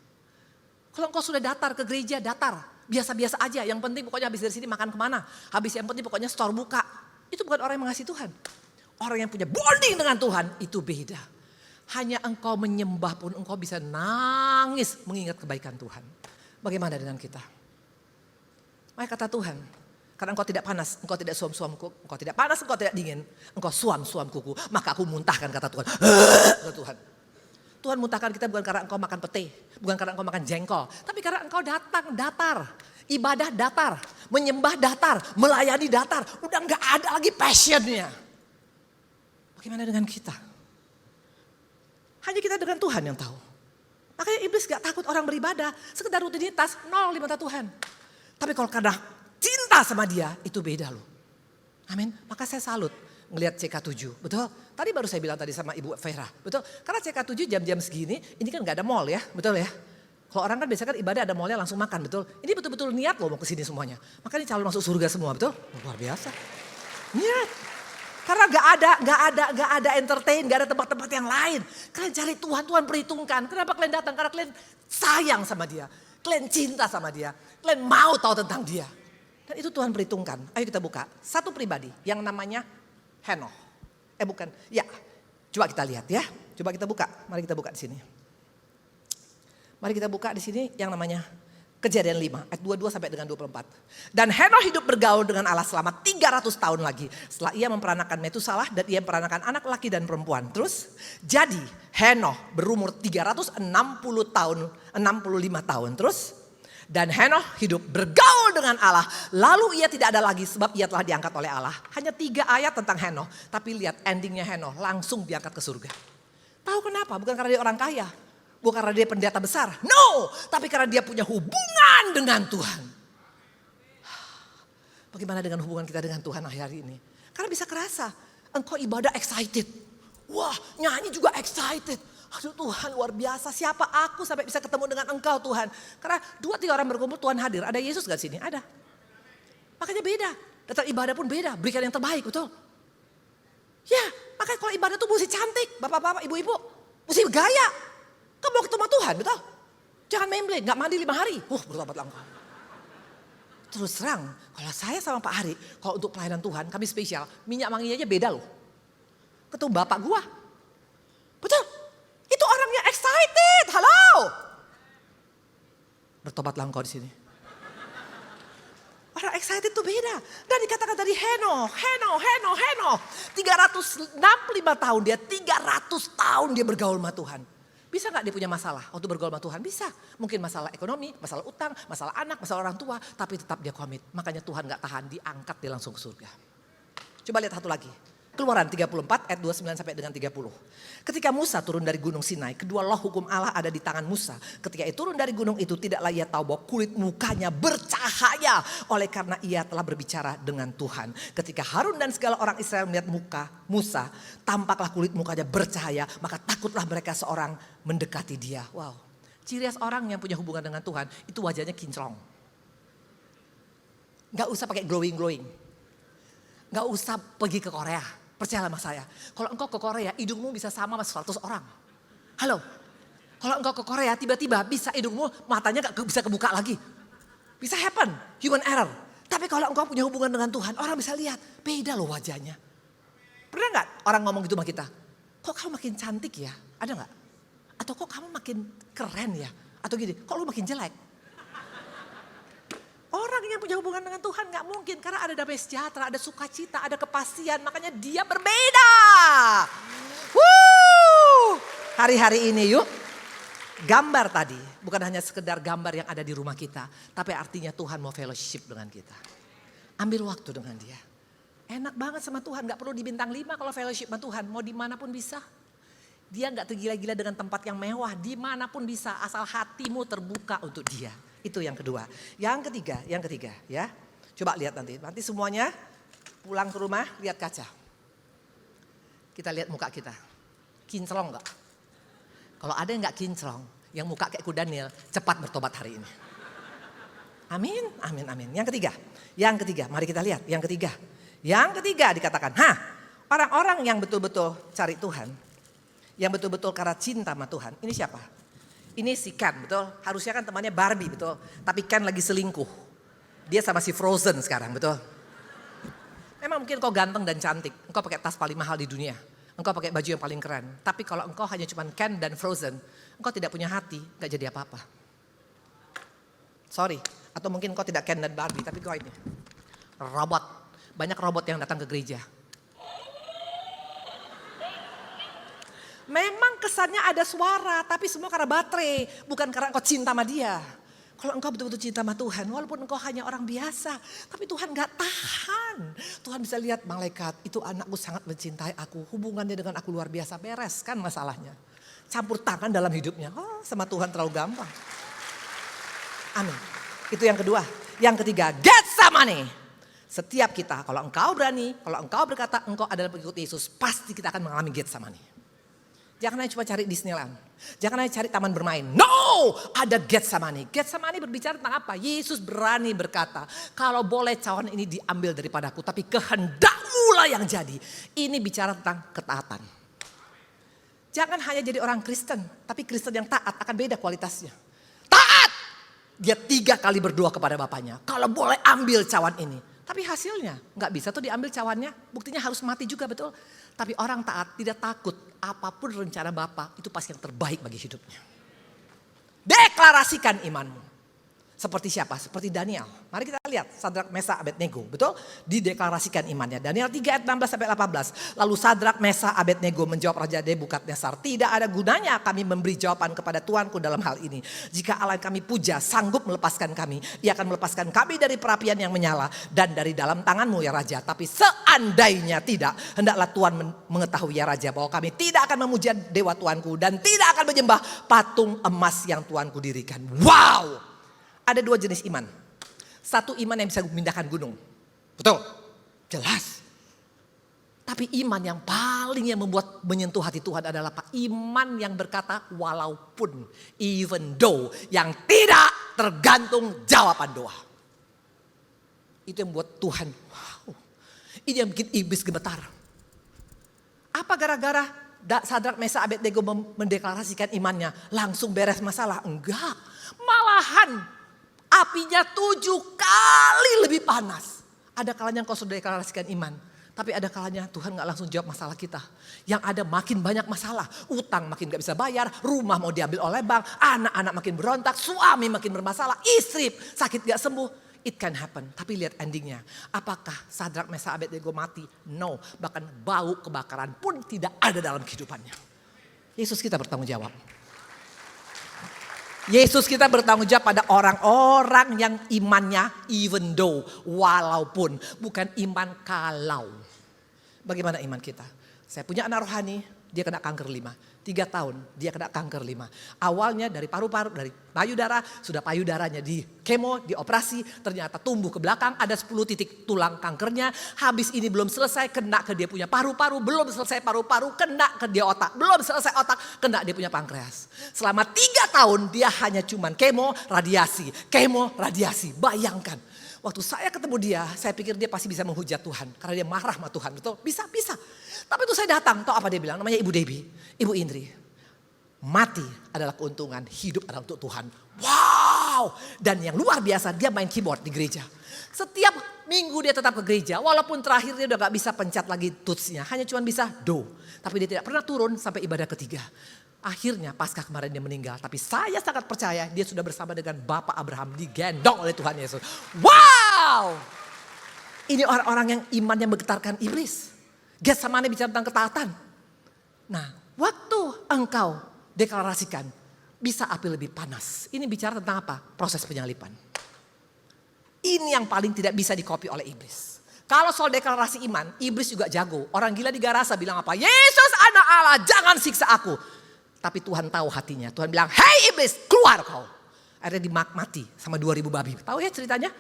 Kalau engkau sudah datar ke gereja, datar. Biasa-biasa aja, yang penting pokoknya habis dari sini makan kemana. Habis yang penting pokoknya store buka. Itu bukan orang yang mengasihi Tuhan. Orang yang punya bonding dengan Tuhan, itu beda. Hanya engkau menyembah pun engkau bisa nangis mengingat kebaikan Tuhan. Bagaimana dengan kita? Maka kata Tuhan, karena engkau tidak panas, engkau tidak suam-suamku, engkau tidak panas, engkau tidak dingin, engkau suam-suam kuku, maka aku muntahkan kata Tuhan. Kata Tuhan. Tuhan muntahkan kita bukan karena engkau makan pete, bukan karena engkau makan jengkol, tapi karena engkau datang datar, ibadah datar, menyembah datar, melayani datar, udah nggak ada lagi passionnya. Bagaimana dengan kita? Hanya kita dengan Tuhan yang tahu. Makanya iblis gak takut orang beribadah, sekedar rutinitas, nol di mata Tuhan. Tapi kalau karena cinta sama dia, itu beda loh. Amin. Maka saya salut ngelihat CK7, betul? Tadi baru saya bilang tadi sama Ibu Vera, betul? Karena CK7 jam-jam segini, ini kan gak ada mall ya, betul ya? Kalau orang kan biasanya kan ibadah ada mallnya langsung makan, betul? Ini betul-betul niat loh mau kesini semuanya. Makanya calon masuk surga semua, betul? Luar biasa. Niat. Karena gak ada entertain, gak ada tempat-tempat yang lain. Kalian cari Tuhan, Tuhan perhitungkan. Kenapa kalian datang? Karena kalian sayang sama dia. Kalian cinta sama dia. Kalian mau tahu tentang dia. Dan itu Tuhan perhitungkan. Ayo kita buka. Satu pribadi yang namanya Henoh. Bukan. Ya. Coba kita lihat ya. Coba kita buka. Mari kita buka di sini. Mari kita buka di sini yang namanya Kejadian 5 ayat 22 sampai dengan 24. Dan Henoh hidup bergaul dengan Allah selama 300 tahun lagi. Setelah ia memperanakan Metusalah dan ia memperanakan anak laki dan perempuan. Terus jadi Henoh berumur 360 tahun, 65 tahun. Terus dan Henoh hidup bergaul dengan Allah. Lalu ia tidak ada lagi sebab ia telah diangkat oleh Allah. Hanya 3 ayat tentang Henoh. Tapi lihat endingnya Henoh langsung diangkat ke surga. Tahu kenapa? Bukan karena dia orang kaya. Bukan karena dia pendeta besar. No, tapi karena dia punya hubungan dengan Tuhan. Bagaimana dengan hubungan kita dengan Tuhan hari ini? Karena bisa kerasa. Engkau ibadah excited. Wah, nyanyi juga excited. Aduh Tuhan luar biasa. Siapa aku sampai bisa ketemu dengan Engkau Tuhan. Karena 2-3 orang berkumpul Tuhan hadir. Ada Yesus gak di sini? Ada. Makanya beda. Datang ibadah pun beda. Berikan yang terbaik, betul? Ya, makanya kalau ibadah tuh mesti cantik. Bapak-bapak, ibu-ibu. Mesti gaya. Kamu mau ketemu Tuhan, betul? Jangan memble, gak mandi 5 hari. Bertobat langkah. Terus terang, kalau saya sama Pak Hari, kalau untuk pelayanan Tuhan, kami spesial, minyak wanginya aja beda loh. Ketemu bapak gua. Betul? Itu orangnya excited, halo. Bertobat langkah di sini. Orang excited itu beda. Dan dikatakan tadi Henoh. 365 tahun dia, 300 tahun dia bergaul sama Tuhan. Bisa gak dia punya masalah waktu bergaul sama Tuhan? Bisa. Mungkin masalah ekonomi, masalah utang, masalah anak, masalah orang tua. Tapi tetap dia komit. Makanya Tuhan gak tahan, diangkat dia langsung ke surga. Coba lihat satu lagi. Keluaran 34 ayat 29 sampai dengan 30. Ketika Musa turun dari gunung Sinai, kedua loh hukum Allah ada di tangan Musa. Ketika ia turun dari gunung itu tidaklah ia tahu bahwa kulit mukanya bercahaya. Oleh karena ia telah berbicara dengan Tuhan. Ketika Harun dan segala orang Israel melihat muka Musa, tampaklah kulit mukanya bercahaya. Maka takutlah mereka seorang mendekati dia. Wow, ciri khas orang yang punya hubungan dengan Tuhan itu wajahnya kinclong. Gak usah pakai glowing. Gak usah pergi ke Korea. Percaya sama saya. Kalau engkau ke Korea, hidungmu bisa sama 100 orang. Halo. Kalau engkau ke Korea tiba-tiba bisa hidungmu matanya gak bisa kebuka lagi. Bisa happen, human error. Tapi kalau engkau punya hubungan dengan Tuhan, orang bisa lihat beda loh wajahnya. Pernah gak orang ngomong gitu sama kita? Kok kamu makin cantik ya? Ada gak? Atau kok kamu makin keren ya? Atau gini, kok lu makin jelek? Orang yang punya hubungan dengan Tuhan gak mungkin. Karena ada damai sejahtera, ada sukacita, ada kepastian. Makanya dia berbeda. Hari-hari ini yuk. Gambar tadi bukan hanya sekedar gambar yang ada di rumah kita. Tapi artinya Tuhan mau fellowship dengan kita. Ambil waktu dengan dia. Enak banget sama Tuhan. Gak perlu di bintang 5 kalau fellowship sama Tuhan. Mau dimanapun bisa. Dia gak tergila-gila dengan tempat yang mewah. Dimanapun bisa asal hatimu terbuka untuk dia. Itu yang kedua. Yang ketiga ya. Coba lihat nanti. Nanti semuanya pulang ke rumah lihat kaca. Kita lihat muka kita. Kinclong gak? Kalau ada yang gak kinclong, yang muka kayak ku Daniel, cepat bertobat hari ini. Amin, amin, amin. Yang ketiga, mari kita lihat. Yang ketiga dikatakan, orang-orang yang betul-betul cari Tuhan, yang betul-betul karena cinta sama Tuhan, ini siapa? Ini si Ken, betul? Harusnya kan temannya Barbie, betul? Tapi Ken lagi selingkuh. Dia sama si Frozen sekarang, betul? Memang mungkin kau ganteng dan cantik, engkau pakai tas paling mahal di dunia. Engkau pakai baju yang paling keren. Tapi kalau engkau hanya cuma Ken dan Frozen, engkau tidak punya hati, gak jadi apa-apa. Sorry, atau mungkin engkau tidak Ken dan Barbie, tapi kau ini. Robot, banyak robot yang datang ke gereja. Memang kesannya ada suara, tapi semua karena baterai, bukan karena engkau cinta sama dia. Kalau engkau betul-betul cinta sama Tuhan, walaupun engkau hanya orang biasa, tapi Tuhan gak tahan. Tuhan bisa lihat malaikat, itu anakku sangat mencintai aku, hubungannya dengan aku luar biasa, beres kan masalahnya. Campur tangan dalam hidupnya, sama Tuhan terlalu gampang. Amin. Itu yang kedua. Yang ketiga, Getsemani. Setiap kita, kalau engkau berani, kalau engkau berkata engkau adalah pengikut Yesus, pasti kita akan mengalami Getsemani. Jangan hanya cuma cari Disneyland. Jangan hanya cari taman bermain. No! Ada Getsemani. Getsemani berbicara tentang apa? Yesus berani berkata, kalau boleh cawan ini diambil daripadaku, tapi kehendakmu lah yang jadi. Ini bicara tentang ketaatan. Jangan hanya jadi orang Kristen, tapi Kristen yang taat akan beda kualitasnya. Taat! Dia 3 kali berdoa kepada Bapaknya. Kalau boleh ambil cawan ini. Tapi hasilnya nggak bisa tuh diambil cawannya. Buktinya harus mati juga, betul. Tapi orang taat tidak takut. Apapun rencana Bapa itu pasti yang terbaik bagi hidupnya. Deklarasikan imanmu. Seperti siapa? Seperti Daniel. Mari kita lihat Sadrak, Mesak, Abednego. Betul? Dideklarasikan imannya. Daniel 3 ayat 16 sampai 18. Lalu Sadrak, Mesak, Abednego menjawab Raja Nebukadnezar. Tidak ada gunanya kami memberi jawaban kepada Tuanku dalam hal ini. Jika Allah kami puja sanggup melepaskan kami. Ia akan melepaskan kami dari perapian yang menyala. Dan dari dalam tanganmu ya Raja. Tapi seandainya tidak. Hendaklah Tuhan mengetahui ya Raja. Bahwa kami tidak akan memuja dewa Tuanku. Dan tidak akan menyembah patung emas yang Tuanku dirikan. Wow! Ada 2 jenis iman. Satu iman yang bisa memindahkan gunung. Betul? Jelas. Tapi iman yang paling yang membuat menyentuh hati Tuhan adalah apa? Iman yang berkata walaupun, even though, yang tidak tergantung jawaban doa. Itu yang membuat Tuhan, wow. Ini yang bikin iblis gemetar. Apa gara-gara Sadrak, Mesak, Abednego mendeklarasikan imannya langsung beres masalah? Enggak. Malahan apinya 7 kali lebih panas. Ada kalanya kau sudah deklarasikan iman. Tapi ada kalanya Tuhan gak langsung jawab masalah kita. Yang ada makin banyak masalah. Utang makin gak bisa bayar. Rumah mau diambil oleh bank. Anak-anak makin berontak. Suami makin bermasalah. Istri sakit gak sembuh. It can happen. Tapi lihat endingnya. Apakah Sadrak, Mesak, Abednego mati? No. Bahkan bau kebakaran pun tidak ada dalam kehidupannya. Yesus kita bertanggung jawab. Yesus kita bertanggung jawab pada orang-orang yang imannya even though, walaupun, bukan iman kalau. Bagaimana iman kita? Saya punya anak rohani, dia kena kanker 5. 3 tahun dia kena kanker 5. Awalnya dari paru-paru, dari payudara, sudah payudaranya di kemo, dioperasi, ternyata tumbuh ke belakang, ada 10 titik tulang kankernya. Habis ini belum selesai, kena ke dia punya paru-paru, belum selesai paru-paru, kena ke dia otak, belum selesai otak, kena dia punya pankreas. Selama 3 tahun dia hanya cuman kemo, radiasi, bayangkan. Waktu saya ketemu dia, saya pikir dia pasti bisa menghujat Tuhan. Karena dia marah sama Tuhan, betul? Bisa. Tapi itu saya datang, tahu apa dia bilang? Namanya Ibu Debbie, Ibu Indri. Mati adalah keuntungan, hidup adalah untuk Tuhan. Wow! Dan yang luar biasa, dia main keyboard di gereja. Setiap minggu dia tetap ke gereja, walaupun terakhir dia udah gak bisa pencet lagi tutsnya. Hanya cuma bisa do. Tapi dia tidak pernah turun sampai ibadah ketiga. Akhirnya pasca kemarin dia meninggal. Tapi saya sangat percaya dia sudah bersama dengan Bapak Abraham digendong oleh Tuhan Yesus. Wow! Ini orang-orang yang imannya menggetarkan iblis. Getsemane bicara tentang ketaatan. Nah, waktu engkau deklarasikan bisa api lebih panas. Ini bicara tentang apa? Proses penyalipan. Ini yang paling tidak bisa dikopi oleh iblis. Kalau soal deklarasi iman, iblis juga jago. Orang gila di Garasa bilang apa? Yesus anak Allah, jangan siksa aku. Tapi Tuhan tahu hatinya. Tuhan bilang, hei iblis, keluar kau. Akhirnya mati sama 2000 babi. Tahu ya ceritanya?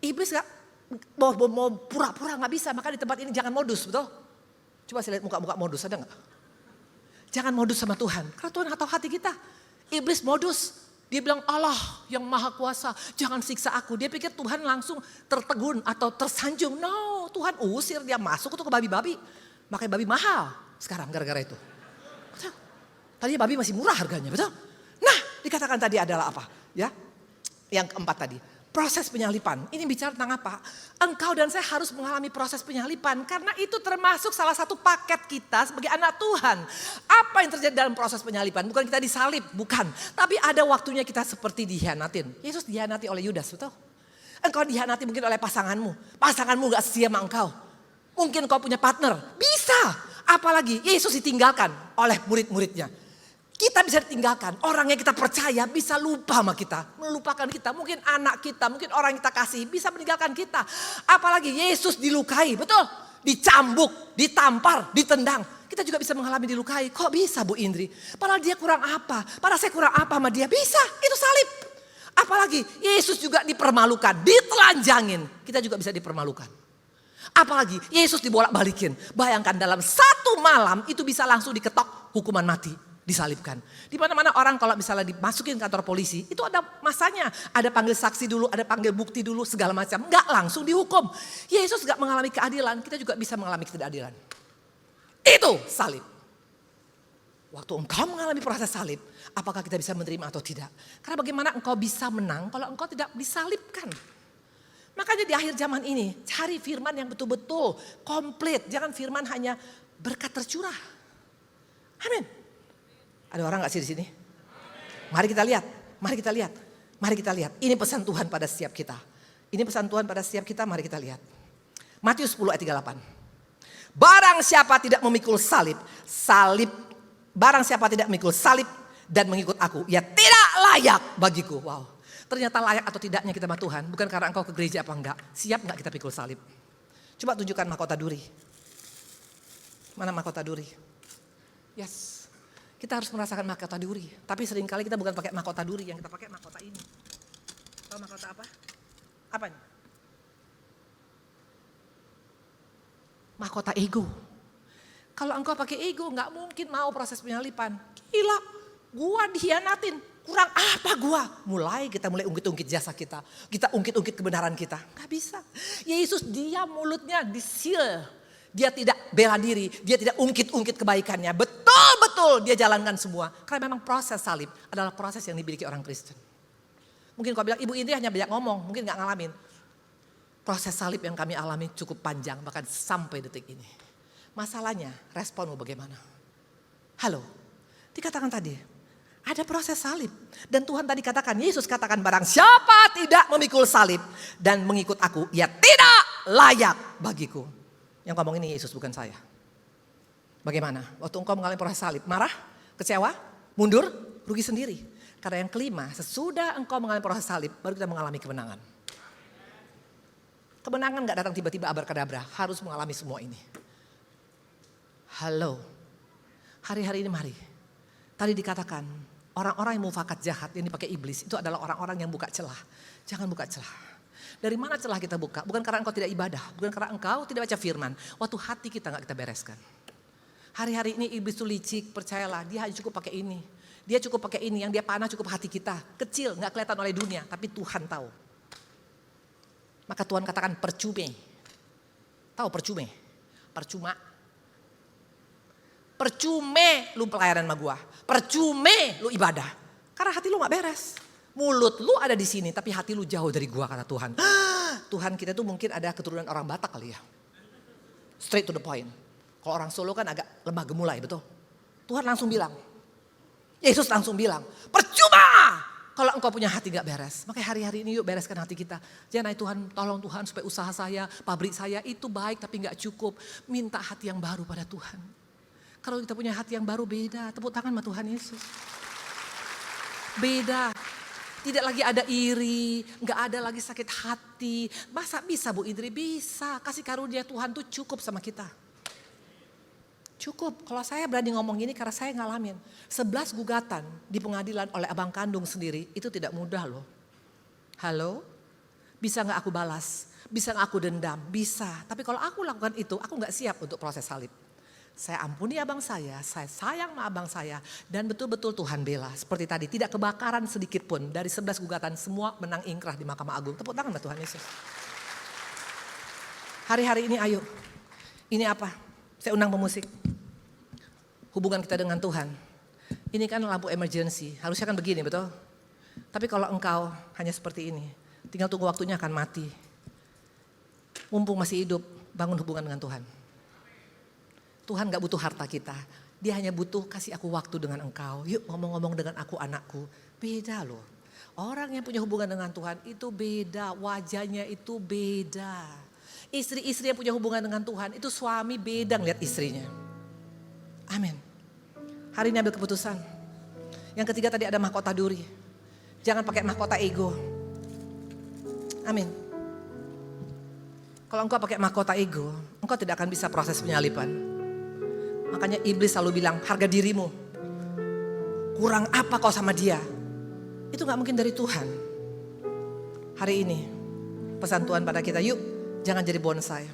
Iblis gak mau pura-pura gak bisa. Maka di tempat ini jangan modus, betul? Coba saya lihat muka-muka modus, ada gak? Jangan modus sama Tuhan. Karena Tuhan gak tahu hati kita. Iblis modus. Dia bilang Allah yang maha kuasa, jangan siksa aku. Dia pikir Tuhan langsung tertegun atau tersanjung. No, Tuhan usir dia masuk ke babi-babi. Makanya babi mahal sekarang gara-gara itu. Betul? Tadinya babi masih murah harganya, betul? Nah, dikatakan tadi adalah apa? Ya, yang keempat tadi, proses penyalipan. Ini bicara tentang apa? Engkau dan saya harus mengalami proses penyalipan. Karena itu termasuk salah satu paket kita sebagai anak Tuhan. Apa yang terjadi dalam proses penyalipan? Bukan kita disalib, bukan. Tapi ada waktunya kita seperti dihianatin. Yesus dihianati oleh Yudas, betul? Engkau dihianati mungkin oleh pasanganmu. Pasanganmu gak setia sama engkau. Mungkin engkau punya partner. Bisa. Apalagi Yesus ditinggalkan oleh murid-muridnya. Kita bisa ditinggalkan, orang yang kita percaya bisa lupa sama kita, melupakan kita. Mungkin anak kita, mungkin orang yang kita kasih bisa meninggalkan kita. Apalagi Yesus dilukai, betul? Dicambuk, ditampar, ditendang. Kita juga bisa mengalami dilukai. Kok bisa Bu Indri? Padahal dia kurang apa? Padahal saya kurang apa sama dia? Bisa, itu salib. Apalagi Yesus juga dipermalukan, ditelanjangin. Kita juga bisa dipermalukan. Apalagi Yesus dibolak-balikin. Bayangkan dalam satu malam itu bisa langsung diketok hukuman mati. Disalibkan. Di mana-mana orang kalau misalnya dimasukin kantor polisi, itu ada masanya. Ada panggil saksi dulu, ada panggil bukti dulu, segala macam. Enggak langsung dihukum. Yesus enggak mengalami keadilan, kita juga bisa mengalami ketidakadilan. Itu salib. Waktu engkau mengalami proses salib, apakah kita bisa menerima atau tidak? Karena bagaimana engkau bisa menang kalau engkau tidak disalibkan? Makanya di akhir zaman ini, cari firman yang betul-betul komplit. Jangan firman hanya berkat tercurah. Amin. Ada orang gak sih di sini? Mari kita lihat, mari kita lihat, mari kita lihat. Ini pesan Tuhan pada setiap kita. Ini pesan Tuhan pada setiap kita, mari kita lihat. Matius 10 ayat 38. Barang siapa tidak memikul salib, barang siapa tidak memikul salib dan mengikut aku, ya tidak layak bagiku. Wow. Ternyata layak atau tidaknya kita sama Tuhan, bukan karena engkau ke gereja apa enggak. Siap enggak kita pikul salib? Coba tunjukkan mahkota duri. Mana mahkota duri? Yes. Kita harus merasakan mahkota duri. Tapi seringkali kita bukan pakai mahkota duri, yang kita pakai mahkota ini. Tahu mahkota apa? Apa ini? Mahkota ego. Kalau engkau pakai ego, nggak mungkin mau proses penyalipan. Gila, gua dihianatin. Kurang apa gua? Mulai ungkit-ungkit jasa kita. Kita ungkit-ungkit kebenaran kita. Nggak bisa. Yesus dia mulutnya disil. Dia tidak bela diri, dia tidak ungkit-ungkit kebaikannya. Betul-betul dia jalankan semua. Karena memang proses salib adalah proses yang dimiliki orang Kristen. Mungkin kau bilang, Ibu Indri hanya banyak ngomong, mungkin gak ngalamin. Proses salib yang kami alami cukup panjang, bahkan sampai detik ini. Masalahnya, responmu bagaimana? Halo, dikatakan tadi, ada proses salib. Dan Tuhan tadi katakan, Yesus katakan barang siapa tidak memikul salib dan mengikut aku, ia tidak layak bagiku. Yang ngomong ini Yesus bukan saya. Bagaimana? Waktu engkau mengalami proses salib, marah, kecewa, mundur, rugi sendiri. Karena yang kelima, sesudah engkau mengalami proses salib, baru kita mengalami kemenangan. Kemenangan gak datang tiba-tiba abracadabra, harus mengalami semua ini. Halo, hari-hari ini mari. Tadi dikatakan, orang-orang yang mufakat jahat yang dipakai iblis, itu adalah orang-orang yang buka celah. Jangan buka celah. Dari mana celah kita buka? Bukan karena engkau tidak ibadah, bukan karena engkau tidak baca firman. Waktu hati kita gak kita bereskan. Hari-hari ini iblis itu licik, percayalah dia hanya cukup pakai ini. Dia cukup pakai ini, yang dia panah cukup hati kita. Kecil, gak kelihatan oleh dunia, tapi Tuhan tahu. Maka Tuhan katakan percuma. Tahu percuma? Percuma. Percume lu pelayanan sama gua. Percume lu ibadah. Karena hati lu gak beres. Mulut lu ada di sini tapi hati lu jauh dari gua, kata Tuhan. Tuhan kita tuh mungkin ada keturunan orang Batak kali ya. Straight to the point. Kalau orang Solo kan agak lemah gemulai, betul? Tuhan langsung bilang. Yesus langsung bilang, percuma kalau engkau punya hati gak beres. Makanya hari-hari ini yuk bereskan hati kita. Jangan Tuhan, tolong Tuhan supaya usaha saya, pabrik saya itu baik tapi gak cukup. Minta hati yang baru pada Tuhan. Kalau kita punya hati yang baru beda. Tepuk tangan sama Tuhan Yesus. Beda. Tidak lagi ada iri, gak ada lagi sakit hati. Masa bisa Bu Indri? Bisa. Kasih karunia Tuhan tuh cukup sama kita. Cukup. Kalau saya berani ngomong gini karena saya ngalamin. 11 gugatan di pengadilan oleh abang kandung sendiri itu tidak mudah loh. Halo? Bisa gak aku balas? Bisa gak aku dendam? Bisa. Tapi kalau aku lakukan itu, aku gak siap untuk proses salib. Saya ampuni abang saya sayang sama abang saya. Dan betul-betul Tuhan bela. Seperti tadi, tidak kebakaran sedikit pun. Dari 11 gugatan semua menang ingkrah di Mahkamah Agung. Tepuk tangan sama Tuhan Yesus. Hari-hari ini ayo. Ini apa? Saya undang pemusik. Hubungan kita dengan Tuhan. Ini kan lampu emergency. Harusnya kan begini, betul? Tapi kalau engkau hanya seperti ini. Tinggal tunggu waktunya akan mati. Mumpung masih hidup, bangun hubungan dengan Tuhan. Tuhan gak butuh harta kita. Dia hanya butuh kasih aku waktu dengan engkau. Yuk ngomong-ngomong dengan aku anakku. Beda loh. Orang yang punya hubungan dengan Tuhan itu beda. Wajahnya itu beda. Istri-istri yang punya hubungan dengan Tuhan itu suami beda ngeliat istrinya. Amin. Hari ini ambil keputusan. Yang ketiga tadi ada mahkota duri. Jangan pakai mahkota ego. Amin. Kalau engkau pakai mahkota ego, engkau tidak akan bisa proses penyaliban. Makanya iblis selalu bilang harga dirimu. Kurang apa kau sama dia? Itu gak mungkin dari Tuhan. Hari ini pesan Tuhan pada kita, yuk jangan jadi bonsai.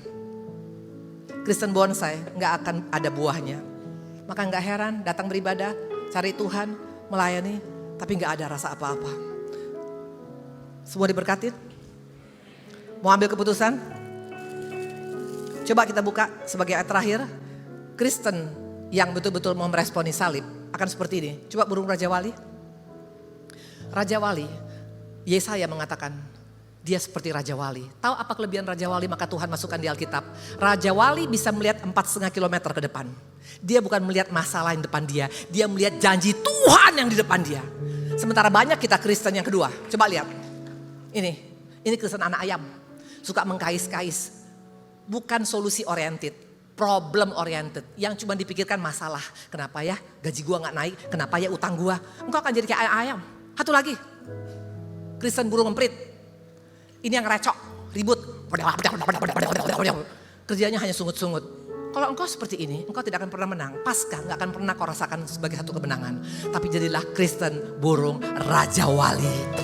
Kristen bonsai gak akan ada buahnya. Maka gak heran datang beribadah, cari Tuhan, melayani, tapi gak ada rasa apa-apa. Semua diberkatin? Mau ambil keputusan? Coba kita buka sebagai ayat terakhir. Kristen yang betul-betul mau meresponi salib akan seperti ini. Coba burung Raja Wali. Raja Wali, Yesaya mengatakan dia seperti Raja Wali. Tahu apa kelebihan Raja Wali? Maka Tuhan masukkan di Alkitab. Raja Wali bisa melihat 4,5 kilometer ke depan. Dia bukan melihat masalah yang depan dia. Dia melihat janji Tuhan yang di depan dia. Sementara banyak kita Kristen yang kedua. Coba lihat. Ini Kristen anak ayam. Suka mengkais-kais. Bukan solusi oriented. Problem oriented, yang cuma dipikirkan masalah. Kenapa ya gaji gua gak naik, kenapa ya utang gua. Engkau akan jadi kayak ayam. Satu lagi, Kristen burung emprit. Ini yang recok, ribut. Kerjanya hanya sungut-sungut. Kalau engkau seperti ini, engkau tidak akan pernah menang. Paskah gak akan pernah kau rasakan sebagai satu kemenangan. Tapi jadilah Kristen burung Raja Wali.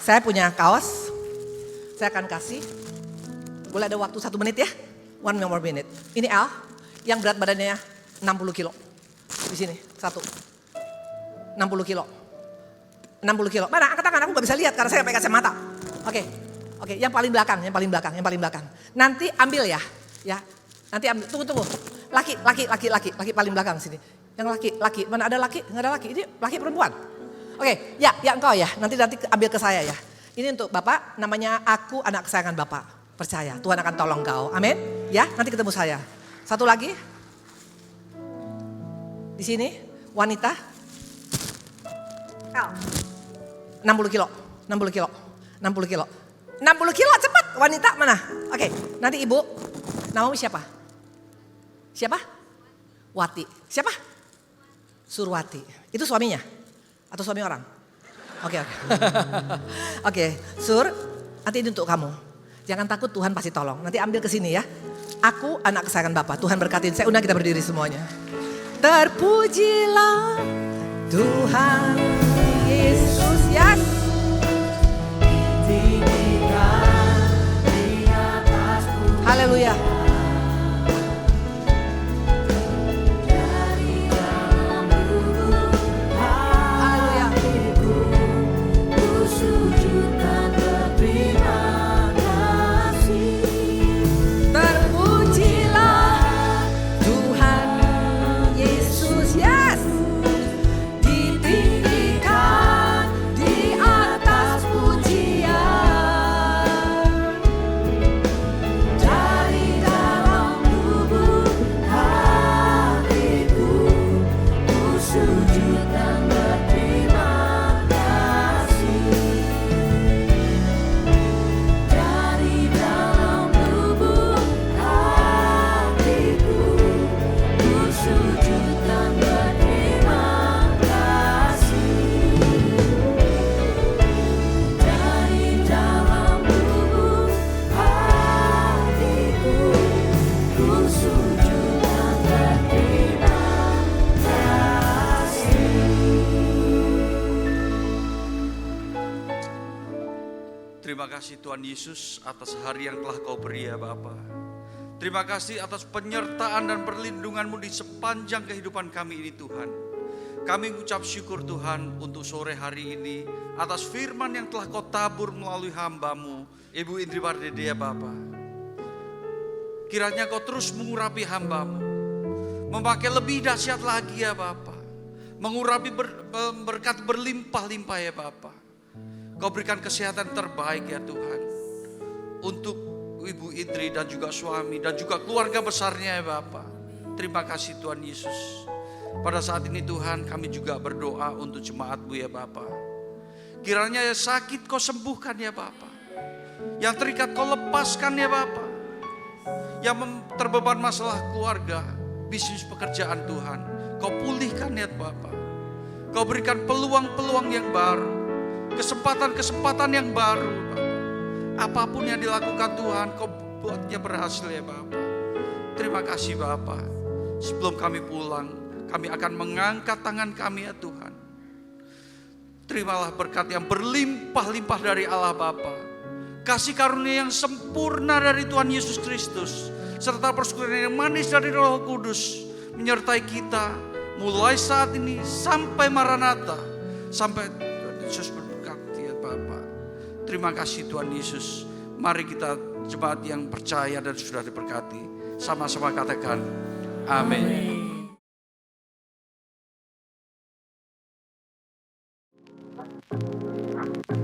Saya punya kaos. Saya akan kasih, boleh ada waktu 1 menit ya? 1 more minute. Ini Al, yang berat badannya 60 kilo. Di sini, 1. 60 kilo. 60 kilo. Mana? Angkat tangan, aku gak bisa lihat karena saya pakai kacamata. Oke, yang paling belakang. Nanti ambil ya. Nanti ambil, tunggu. Laki paling belakang sini. Yang laki, mana ada laki? Nggak ada laki, ini laki perempuan. Oke, ya engkau ya, nanti ambil ke saya ya. Ini untuk Bapak, namanya aku anak kesayangan Bapak. Percaya, Tuhan akan tolong kau. Amin. Ya, nanti ketemu saya. Satu lagi. Di sini, wanita. 60 kilo. 60 kilo, cepat. Wanita mana? Oke, nanti Ibu. Namamu siapa? Wati. Siapa? Surwati. Itu suaminya? Atau suami orang? Oke, Sur, nanti ini untuk kamu. Jangan takut, Tuhan pasti tolong. Nanti ambil ke sini ya. Aku anak kesayangan Bapak. Tuhan berkatin. Saya undang kita berdiri semuanya. Terpujilah Tuhan Yesus, yes. Haleluya. Terpujilah
Terima kasih Tuhan Yesus atas hari yang telah Kau beri ya Bapa. Terima kasih atas penyertaan dan perlindungan-Mu di sepanjang kehidupan kami ini Tuhan. Kami mengucap syukur Tuhan untuk sore hari ini atas firman yang telah Kau tabur melalui hamba-Mu, Ibu Indri Wardede ya Bapa. Kiranya Kau terus mengurapi hamba-Mu, memakai lebih dahsyat lagi ya Bapa. Mengurapi berkat berlimpah-limpah ya Bapa. Kau berikan kesehatan terbaik ya Tuhan. Untuk Ibu Indri dan juga suami dan juga keluarga besarnya ya Bapa. Terima kasih Tuhan Yesus. Pada saat ini Tuhan kami juga berdoa untuk jemaat-Mu ya Bapa. Kiranya yang sakit Kau sembuhkan ya Bapa. Yang terikat Kau lepaskan ya Bapa. Yang terbeban masalah keluarga, bisnis pekerjaan Tuhan, Kau pulihkan ya Bapa. Kau berikan peluang-peluang yang baru, kesempatan-kesempatan yang baru Bapa. Apapun yang dilakukan Tuhan, Kau buatnya berhasil ya Bapa. Terima kasih Bapa. Sebelum kami pulang, kami akan mengangkat tangan kami ya Tuhan. Terimalah berkat yang berlimpah-limpah dari Allah Bapa. Kasih karunia yang sempurna dari Tuhan Yesus Kristus, serta persekutuan yang manis dari Roh Kudus menyertai kita mulai saat ini sampai Maranatha, sampai Tuhan Yesus berkati ya Bapa. Terima kasih Tuhan Yesus. Mari kita jemaat yang percaya dan sudah diberkati, sama-sama katakan amin.
Amin.